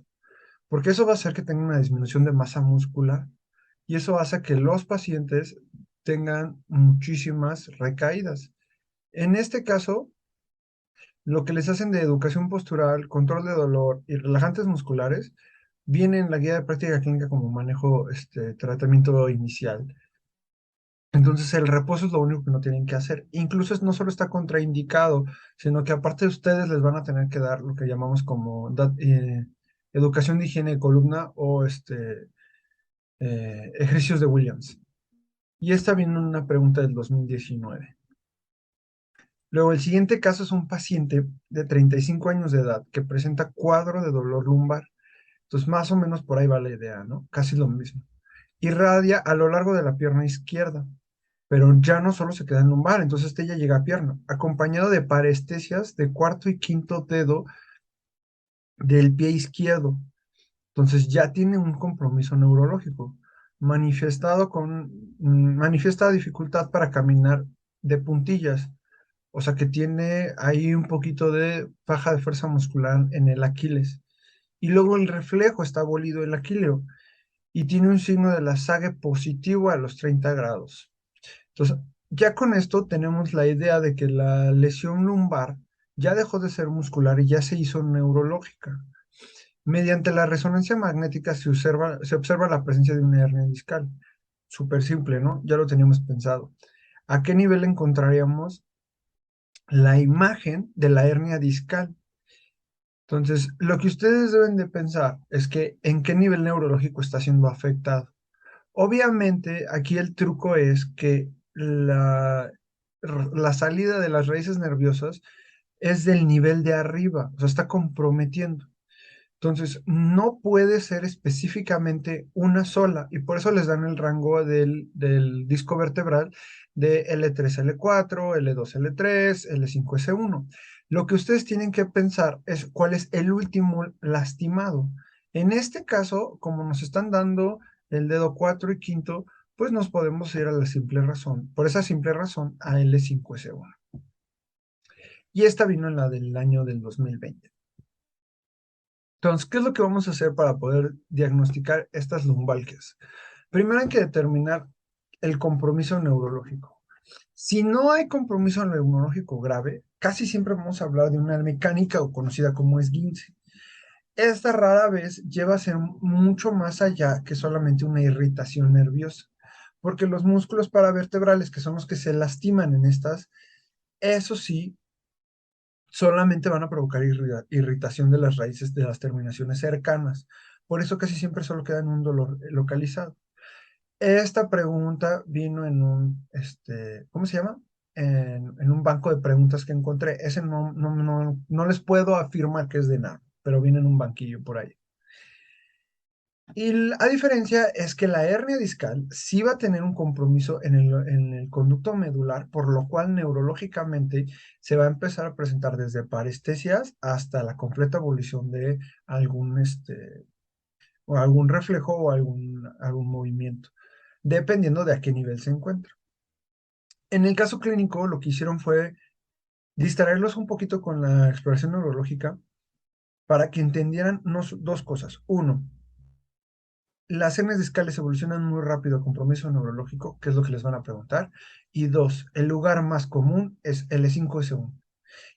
[SPEAKER 1] porque eso va a hacer que tenga una disminución de masa muscular y eso hace que los pacientes tengan muchísimas recaídas. En este caso, lo que les hacen de educación postural, control de dolor y relajantes musculares viene en la guía de práctica clínica como manejo, tratamiento inicial. Entonces el reposo es lo único que no tienen que hacer. Incluso no solo está contraindicado, sino que aparte ustedes les van a tener que dar lo que llamamos como educación de higiene de columna o ejercicios de Williams. Y esta viene en una pregunta del 2019. Luego, el siguiente caso es un paciente de 35 años de edad que presenta cuadro de dolor lumbar. Entonces, más o menos por ahí va la idea, ¿no? Casi lo mismo. Irradia a lo largo de la pierna izquierda, pero ya no solo se queda en lumbar, entonces este ya llega a pierna, acompañado de parestesias de cuarto y quinto dedo del pie izquierdo. Entonces ya tiene un compromiso neurológico, manifiesta dificultad para caminar de puntillas, o sea que tiene ahí un poquito de faja de fuerza muscular en el Aquiles. Y luego el reflejo está abolido el aquileo y tiene un signo de la Sage positivo a los 30 grados. Entonces, ya con esto tenemos la idea de que la lesión lumbar ya dejó de ser muscular y ya se hizo neurológica. Mediante la resonancia magnética se observa la presencia de una hernia discal. Súper simple, ¿no? Ya lo teníamos pensado. ¿A qué nivel encontraríamos la imagen de la hernia discal? Entonces, lo que ustedes deben de pensar es que en qué nivel neurológico está siendo afectado. Obviamente, aquí el truco es que la salida de las raíces nerviosas es del nivel de arriba, o sea, está comprometiendo. Entonces, no puede ser específicamente una sola, y por eso les dan el rango del disco vertebral de L3, L4, L2, L3, L5, S1. Lo que ustedes tienen que pensar es cuál es el último lastimado. En este caso, como nos están dando el dedo 4 y quinto, pues nos podemos ir a la simple razón, por esa simple razón, a L5, S1. Y esta vino en la del año del 2020. Entonces, ¿qué es lo que vamos a hacer para poder diagnosticar estas lumbalgias? Primero hay que determinar el compromiso neurológico. Si no hay compromiso neurológico grave, casi siempre vamos a hablar de una mecánica o conocida como esguince. Esta rara vez lleva a ser mucho más allá que solamente una irritación nerviosa, porque los músculos paravertebrales, que son los que se lastiman en estas, eso sí, solamente van a provocar irritación de las raíces de las terminaciones cercanas. Por eso casi siempre solo queda en un dolor localizado. Esta pregunta vino en ¿cómo se llama? En un banco de preguntas que encontré. Ese no les puedo afirmar que es de nada, pero viene en un banquillo por ahí. Y la diferencia es que la hernia discal sí va a tener un compromiso en el conducto medular, por lo cual neurológicamente se va a empezar a presentar desde parestesias hasta la completa abolición de o algún reflejo o algún movimiento, dependiendo de a qué nivel se encuentra. En el caso clínico, lo que hicieron fue distraerlos un poquito con la exploración neurológica para que entendieran dos cosas. Uno, las hernias discales evolucionan muy rápido a compromiso neurológico, que es lo que les van a preguntar. Y dos, el lugar más común es L5S1.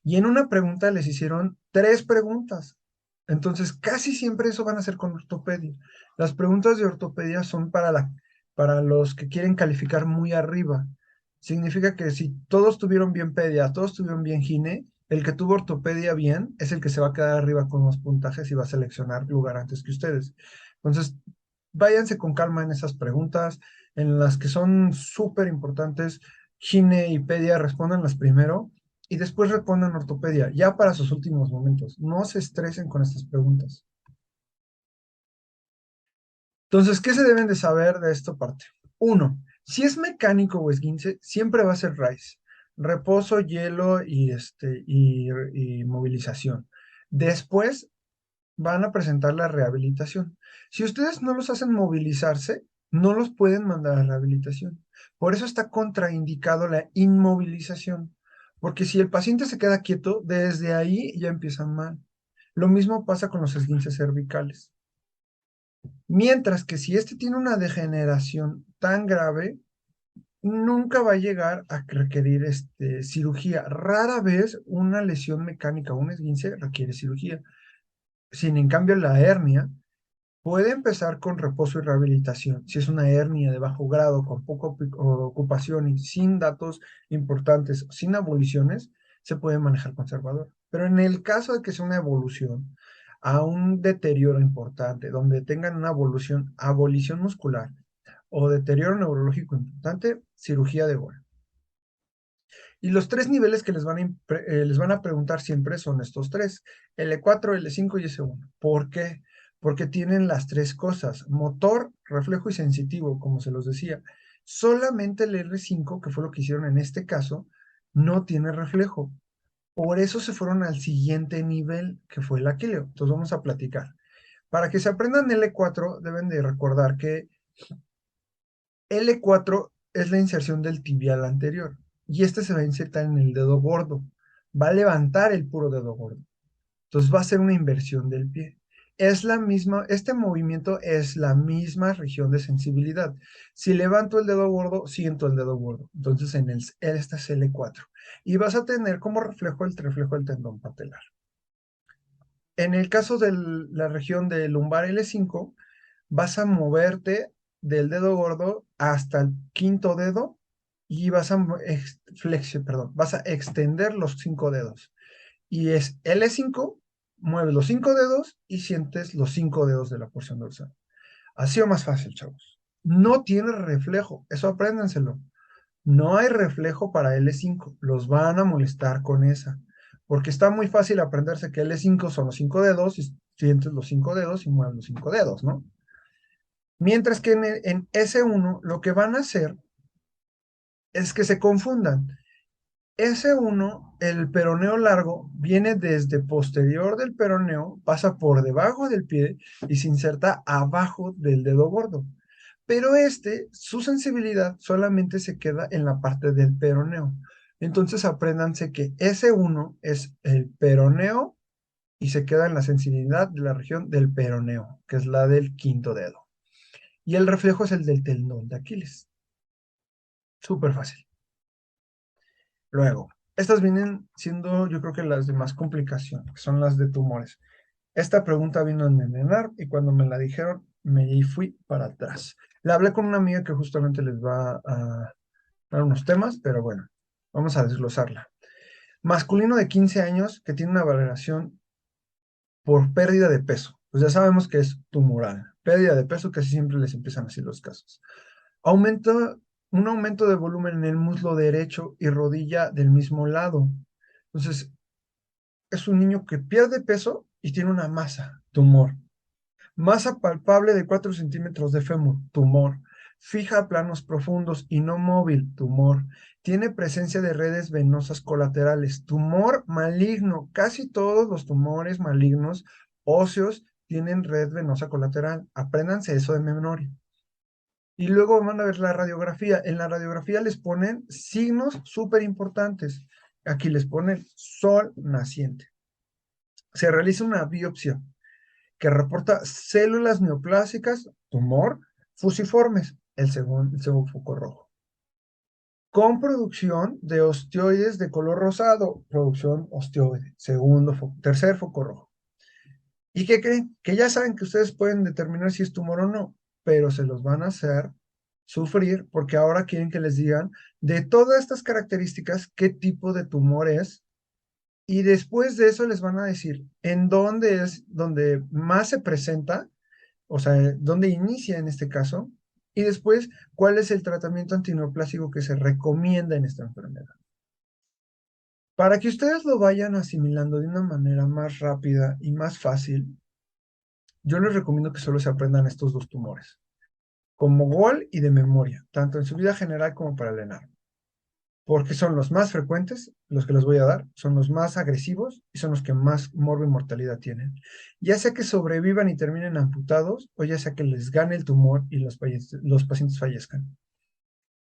[SPEAKER 1] Y en una pregunta les hicieron tres preguntas. Entonces, casi siempre eso van a ser con ortopedia. Las preguntas de ortopedia son para los que quieren calificar muy arriba. Significa que si todos tuvieron bien pedia, todos tuvieron bien gine, el que tuvo ortopedia bien es el que se va a quedar arriba con los puntajes y va a seleccionar lugar antes que ustedes. Entonces, váyanse con calma en esas preguntas, en las que son súper importantes. Gine y pedia respondanlas primero y después respondan ortopedia, ya para sus últimos momentos. No se estresen con estas preguntas. Entonces, ¿qué se deben de saber de esta parte? Uno, si es mecánico o esguince, siempre va a ser RICE, reposo, hielo y movilización. Después van a presentar la rehabilitación. Si ustedes no los hacen movilizarse, no los pueden mandar a rehabilitación. Por eso está contraindicado la inmovilización, porque si el paciente se queda quieto, desde ahí ya empiezan mal. Lo mismo pasa con los esguinces cervicales. Mientras que si este tiene una degeneración tan grave, nunca va a llegar a requerir cirugía. Rara vez una lesión mecánica o un esguince requiere cirugía. Sin en cambio la hernia puede empezar con reposo y rehabilitación. Si es una hernia de bajo grado, con poca ocupación y sin datos importantes, sin aboliciones, se puede manejar conservador. Pero en el caso de que sea una evolución a un deterioro importante, donde tengan una abolición muscular o deterioro neurológico importante, cirugía de gol. Y los tres niveles que les van a preguntar siempre son estos tres, L4, L5 y S1. ¿Por qué? Porque tienen las tres cosas, motor, reflejo y sensitivo, como se los decía. Solamente el R5, que fue lo que hicieron en este caso, no tiene reflejo. Por eso se fueron al siguiente nivel, que fue el aquileo. Entonces vamos a platicar. Para que se aprendan L4, deben de recordar que L4 es la inserción del tibial anterior y este se va a insertar en el dedo gordo. Va a levantar el puro dedo gordo. Entonces va a ser una inversión del pie. Es la misma, este movimiento es la misma región de sensibilidad. Si levanto el dedo gordo, siento el dedo gordo. Entonces este es L4. Y vas a tener como reflejo el reflejo del tendón patelar. En el caso de la región de lumbar L5, vas a moverte del dedo gordo hasta el quinto dedo y vas a extender los 5 dedos. Y es L5, mueves los 5 dedos y sientes los 5 dedos de la porción dorsal. Así o más fácil, chavos. No tiene reflejo, eso apréndanselo. No hay reflejo para L5, los van a molestar con esa, porque está muy fácil aprenderse que L5 son los 5 dedos y sientes los 5 dedos y mueves los 5 dedos, ¿no? Mientras que en S1 lo que van a hacer es que se confundan. S1, el peroneo largo, viene desde posterior del peroneo, pasa por debajo del pie y se inserta abajo del dedo gordo. Pero su sensibilidad solamente se queda en la parte del peroneo. Entonces apréndanse que S1 es el peroneo y se queda en la sensibilidad de la región del peroneo, que es la del quinto dedo. Y el reflejo es el del tendón de Aquiles. Súper fácil. Luego, estas vienen siendo, yo creo que las de más complicación, que son las de tumores. Esta pregunta vino en Nenar y cuando me la dijeron, me fui para atrás. La hablé con una amiga que justamente les va a dar unos temas, pero bueno, vamos a desglosarla. Masculino de 15 años que tiene una valoración por pérdida de peso. Pues ya sabemos que es tumoral. Pérdida de peso, casi siempre les empiezan así los casos. Aumenta, un aumento de volumen en el muslo derecho y rodilla del mismo lado. Entonces, es un niño que pierde peso y tiene una masa, tumor. Masa palpable de 4 centímetros de fémur, tumor. Fija a planos profundos y no móvil, tumor. Tiene presencia de redes venosas colaterales, tumor maligno. Casi todos los tumores malignos óseos tienen red venosa colateral. Apréndanse eso de memoria. Y luego van a ver la radiografía. En la radiografía les ponen signos súper importantes. Aquí les ponen sol naciente. Se realiza una biopsia que reporta células neoplásicas, tumor, fusiformes, el segundo foco rojo, con producción de osteoides de color rosado, producción osteoide, tercer foco rojo. ¿Y qué creen? Que ya saben que ustedes pueden determinar si es tumor o no, pero se los van a hacer sufrir porque ahora quieren que les digan de todas estas características qué tipo de tumor es y después de eso les van a decir en dónde es donde más se presenta, o sea, dónde inicia en este caso, y después cuál es el tratamiento antineoplásico que se recomienda en esta enfermedad. Para que ustedes lo vayan asimilando de una manera más rápida y más fácil, yo les recomiendo que solo se aprendan estos dos tumores, como gol y de memoria, tanto en su vida general como para el ENAR, porque son los más frecuentes, los que les voy a dar, son los más agresivos y son los que más morbo y mortalidad tienen. Ya sea que sobrevivan y terminen amputados, o ya sea que les gane el tumor y los pacientes fallezcan.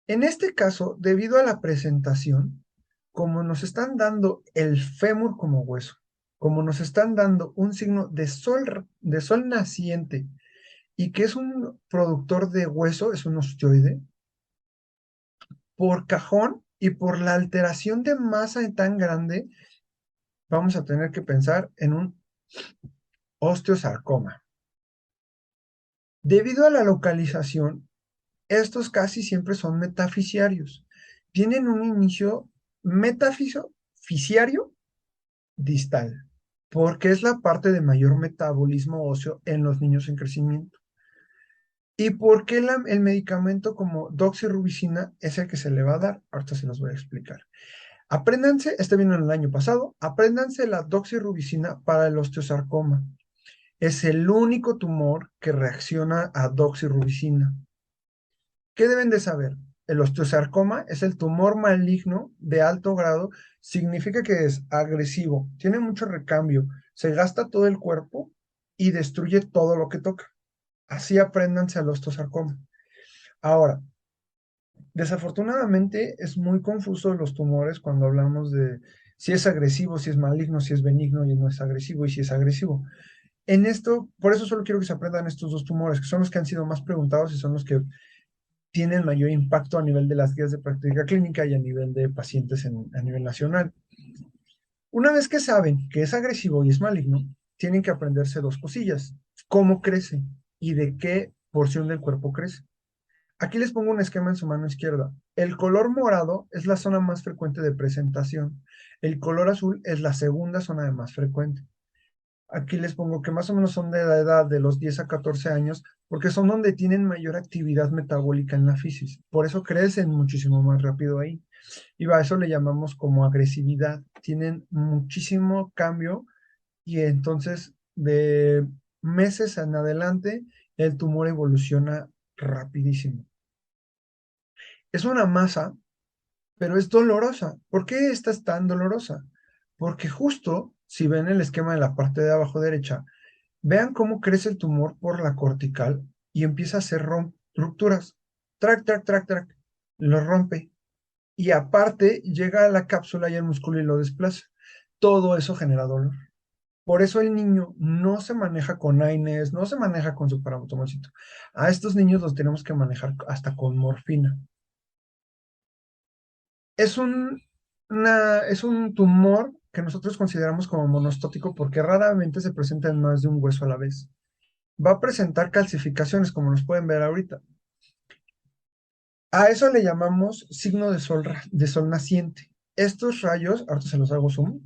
[SPEAKER 1] En este caso, debido a la presentación, como nos están dando el fémur como hueso, como nos están dando un signo de sol naciente y que es un productor de hueso, es un osteoide, por cajón y por la alteración de masa tan grande, vamos a tener que pensar en un osteosarcoma. Debido a la localización, estos casi siempre son metafisiarios. Tienen un inicio metafisiario distal, porque es la parte de mayor metabolismo óseo en los niños en crecimiento. ¿Y por qué el medicamento como doxirubicina es el que se le va a dar? Ahorita se los voy a explicar. Apréndanse, este vino el año pasado, apréndanse la doxirubicina para el osteosarcoma. Es el único tumor que reacciona a doxirubicina. ¿Qué deben de saber? El osteosarcoma es el tumor maligno de alto grado, significa que es agresivo, tiene mucho recambio, se gasta todo el cuerpo y destruye todo lo que toca. Así apréndanse al osteosarcoma. Ahora, desafortunadamente es muy confuso los tumores cuando hablamos de si es agresivo, si es maligno, si es benigno y no es agresivo y si es agresivo. En esto, por eso solo quiero que se aprendan estos dos tumores, que son los que han sido más preguntados y son los que tienen mayor impacto a nivel de las guías de práctica clínica y a nivel de pacientes a nivel nacional. Una vez que saben que es agresivo y es maligno, tienen que aprenderse dos cosillas: cómo crece y de qué porción del cuerpo crece. Aquí les pongo un esquema en su mano izquierda. El color morado es la zona más frecuente de presentación. El color azul es la segunda zona de más frecuente. Aquí les pongo que más o menos son de la edad de los 10 a 14 años, porque son donde tienen mayor actividad metabólica en la fisis. Por eso crecen muchísimo más rápido ahí. Y a eso le llamamos como agresividad. Tienen muchísimo cambio y entonces de meses en adelante el tumor evoluciona rapidísimo. Es una masa, pero es dolorosa. ¿Por qué esta es tan dolorosa? Porque justo, si ven el esquema de la parte de abajo derecha, vean cómo crece el tumor por la cortical y empieza a hacer rupturas. Trac, trac, trac, trac. Lo rompe. Y aparte llega a la cápsula y el músculo y lo desplaza. Todo eso genera dolor. Por eso el niño no se maneja con AINES, no se maneja con su paracetamolcito. A estos niños los tenemos que manejar hasta con morfina. Es es un tumor que nosotros consideramos como monostótico porque raramente se presenta en más de un hueso a la vez. Va a presentar calcificaciones, como nos pueden ver ahorita. A eso le llamamos signo de sol naciente. Estos rayos, ahorita se los hago zoom,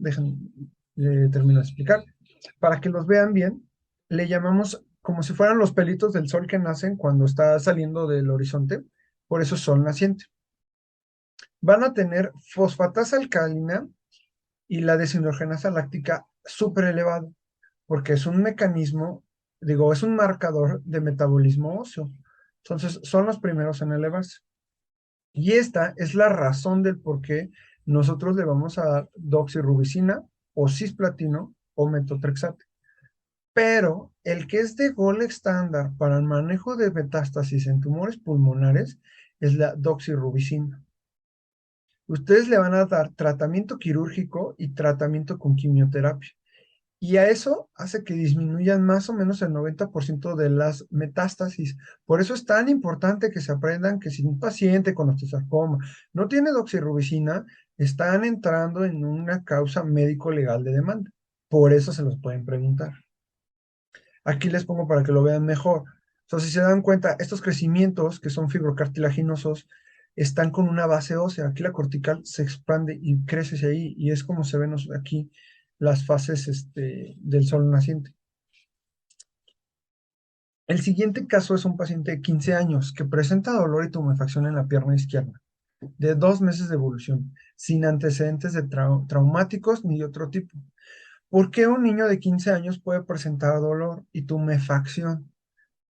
[SPEAKER 1] termino de explicar. Para que los vean bien, le llamamos como si fueran los pelitos del sol que nacen cuando está saliendo del horizonte, por eso sol naciente. Van a tener fosfatasa alcalina y la deshidrogenasa láctica súper elevado, porque es un mecanismo, digo, es un marcador de metabolismo óseo. Entonces, son los primeros en elevarse. Y esta es la razón del por qué nosotros le vamos a dar doxirubicina o cisplatino o metotrexate. Pero el que es de gol estándar para el manejo de metástasis en tumores pulmonares es la doxirubicina. Ustedes le van a dar tratamiento quirúrgico y tratamiento con quimioterapia. Y a eso hace que disminuyan más o menos el 90% de las metástasis. Por eso es tan importante que se aprendan que si un paciente con osteosarcoma no tiene doxirubicina, están entrando en una causa médico-legal de demanda. Por eso se los pueden preguntar. Aquí les pongo para que lo vean mejor. Entonces, si se dan cuenta, estos crecimientos que son fibrocartilaginosos están con una base ósea. Aquí la cortical se expande y crece hacia ahí, y es como se ven aquí las fases del sol naciente. El siguiente caso es un paciente de 15 años que presenta dolor y tumefacción en la pierna izquierda, de 2 meses de evolución, sin antecedentes de traumáticos ni de otro tipo. ¿Por qué un niño de 15 años puede presentar dolor y tumefacción?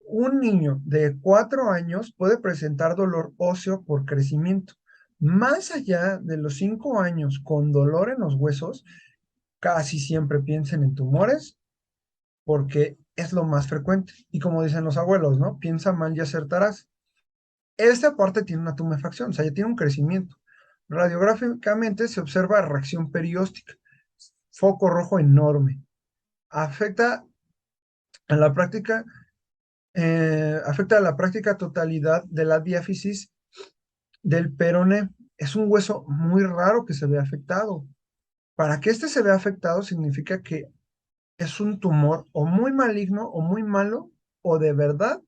[SPEAKER 1] Un niño de 4 años puede presentar dolor óseo por crecimiento. Más allá de los 5 años con dolor en los huesos, casi siempre piensen en tumores porque es lo más frecuente. Y como dicen los abuelos, ¿no? Piensa mal y acertarás. Esta parte tiene una tumefacción, o sea, ya tiene un crecimiento. Radiográficamente se observa reacción perióstica, foco rojo enorme. Afecta a la práctica afecta a la práctica totalidad de la diáfisis del peroné. Es un hueso muy raro que se ve afectado. Para que este se vea afectado significa que es un tumor o muy maligno o muy malo o de verdad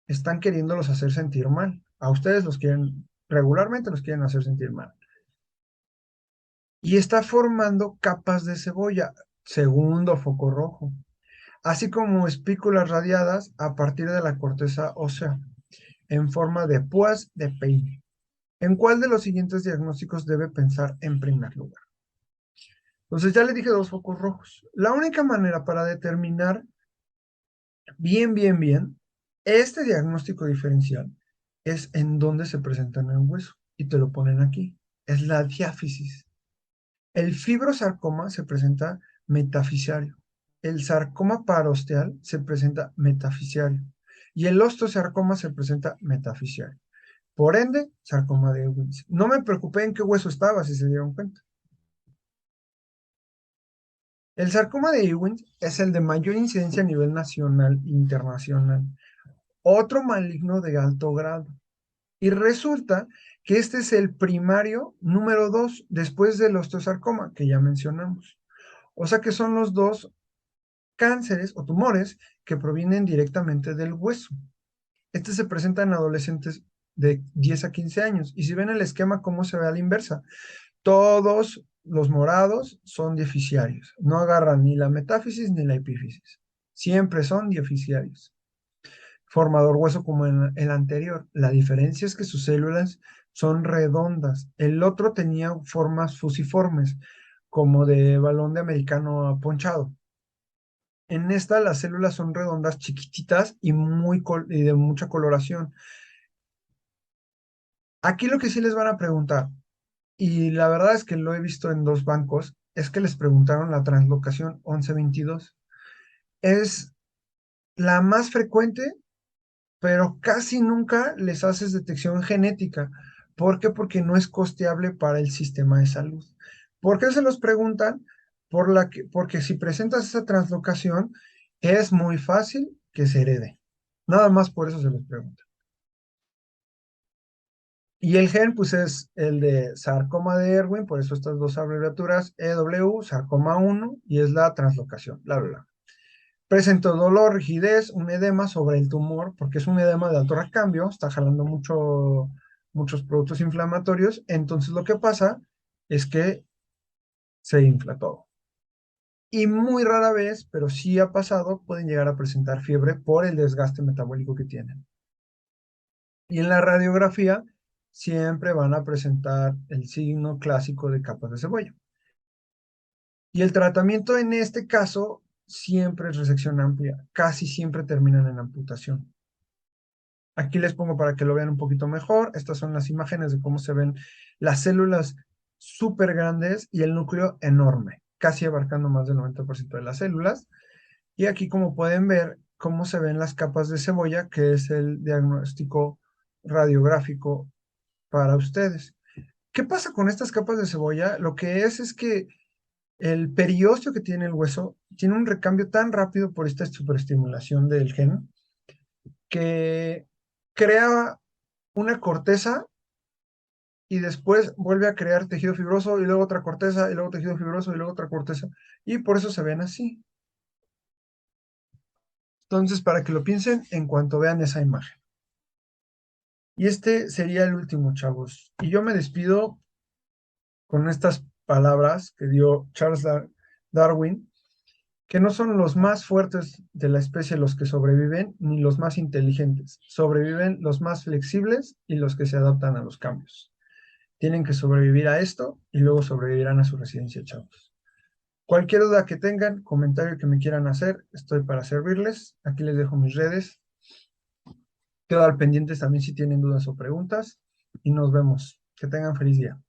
[SPEAKER 1] están queriéndolos hacer sentir mal. A ustedes los quieren, regularmente los quieren hacer sentir mal. Y está formando capas de cebolla, segundo foco rojo, así como espículas radiadas a partir de la corteza ósea, en forma de púas de peine. ¿En cuál de los siguientes diagnósticos debe pensar en primer lugar? Entonces ya le dije dos focos rojos. La única manera para determinar bien este diagnóstico diferencial es en dónde se presenta en el hueso. Y te lo ponen aquí. Es la diáfisis. El fibrosarcoma se presenta metafisiario. El sarcoma parosteal se presenta metafisiario. Y el osteosarcoma se presenta metafisiario. Por ende, sarcoma de Ewing. No me preocupé en qué hueso estaba, si se dieron cuenta. El sarcoma de Ewing es el de mayor incidencia a nivel nacional e internacional, otro maligno de alto grado. Y resulta que este es el primario número 2 después del osteosarcoma, que ya mencionamos. O sea que son los dos cánceres o tumores que provienen directamente del hueso. Este se presenta en adolescentes de 10 a 15 años. Y si ven el esquema, cómo se ve a la inversa. Todos los morados son diafisiarios. No agarran ni la metáfisis ni la epífisis. Siempre son diafisiarios. Formador hueso como en el anterior. La diferencia es que sus células son redondas. El otro tenía formas fusiformes, como de balón de americano ponchado. En esta las células son redondas, chiquititas y de mucha coloración. Aquí lo que sí les van a preguntar, y la verdad es que lo he visto en dos bancos, es que les preguntaron la translocación 1122. Es la más frecuente, pero casi nunca les haces detección genética. ¿Por qué? Porque no es costeable para el sistema de salud. ¿Por qué se los preguntan? Porque si presentas esa translocación, es muy fácil que se herede. Nada más por eso se los pregunta. Y el gen, pues es el de sarcoma de Erwin, por eso estas dos abreviaturas, EW, sarcoma 1, y es la translocación, bla, bla, bla. Presentó dolor, rigidez, un edema sobre el tumor, porque es un edema de alto recambio, está jalando muchos productos inflamatorios, entonces lo que pasa es que se infla todo. Y muy rara vez, pero sí ha pasado, pueden llegar a presentar fiebre por el desgaste metabólico que tienen. Y en la radiografía siempre van a presentar el signo clásico de capas de cebolla. Y el tratamiento en este caso siempre es resección amplia, casi siempre terminan en amputación. Aquí les pongo para que lo vean un poquito mejor. Estas son las imágenes de cómo se ven las células súper grandes y el núcleo enorme, casi abarcando más del 90% de las células. Y aquí, como pueden ver, cómo se ven las capas de cebolla, que es el diagnóstico radiográfico para ustedes. ¿Qué pasa con estas capas de cebolla? Lo que es que el periósteo que tiene el hueso tiene un recambio tan rápido por esta superestimulación del gen que crea una corteza y después vuelve a crear tejido fibroso y luego otra corteza y luego tejido fibroso y luego otra corteza. Y por eso se ven así. Entonces, para que lo piensen en cuanto vean esa imagen. Y este sería el último, chavos. Y yo me despido con estas palabras que dio Charles Darwin, que no son los más fuertes de la especie los que sobreviven, ni los más inteligentes. Sobreviven los más flexibles y los que se adaptan a los cambios. Tienen que sobrevivir a esto y luego sobrevivirán a su residencia, chavos. Cualquier duda que tengan, comentario que me quieran hacer, estoy para servirles. Aquí les dejo mis redes. Quedo al pendiente también si tienen dudas o preguntas. Y nos vemos. Que tengan feliz día.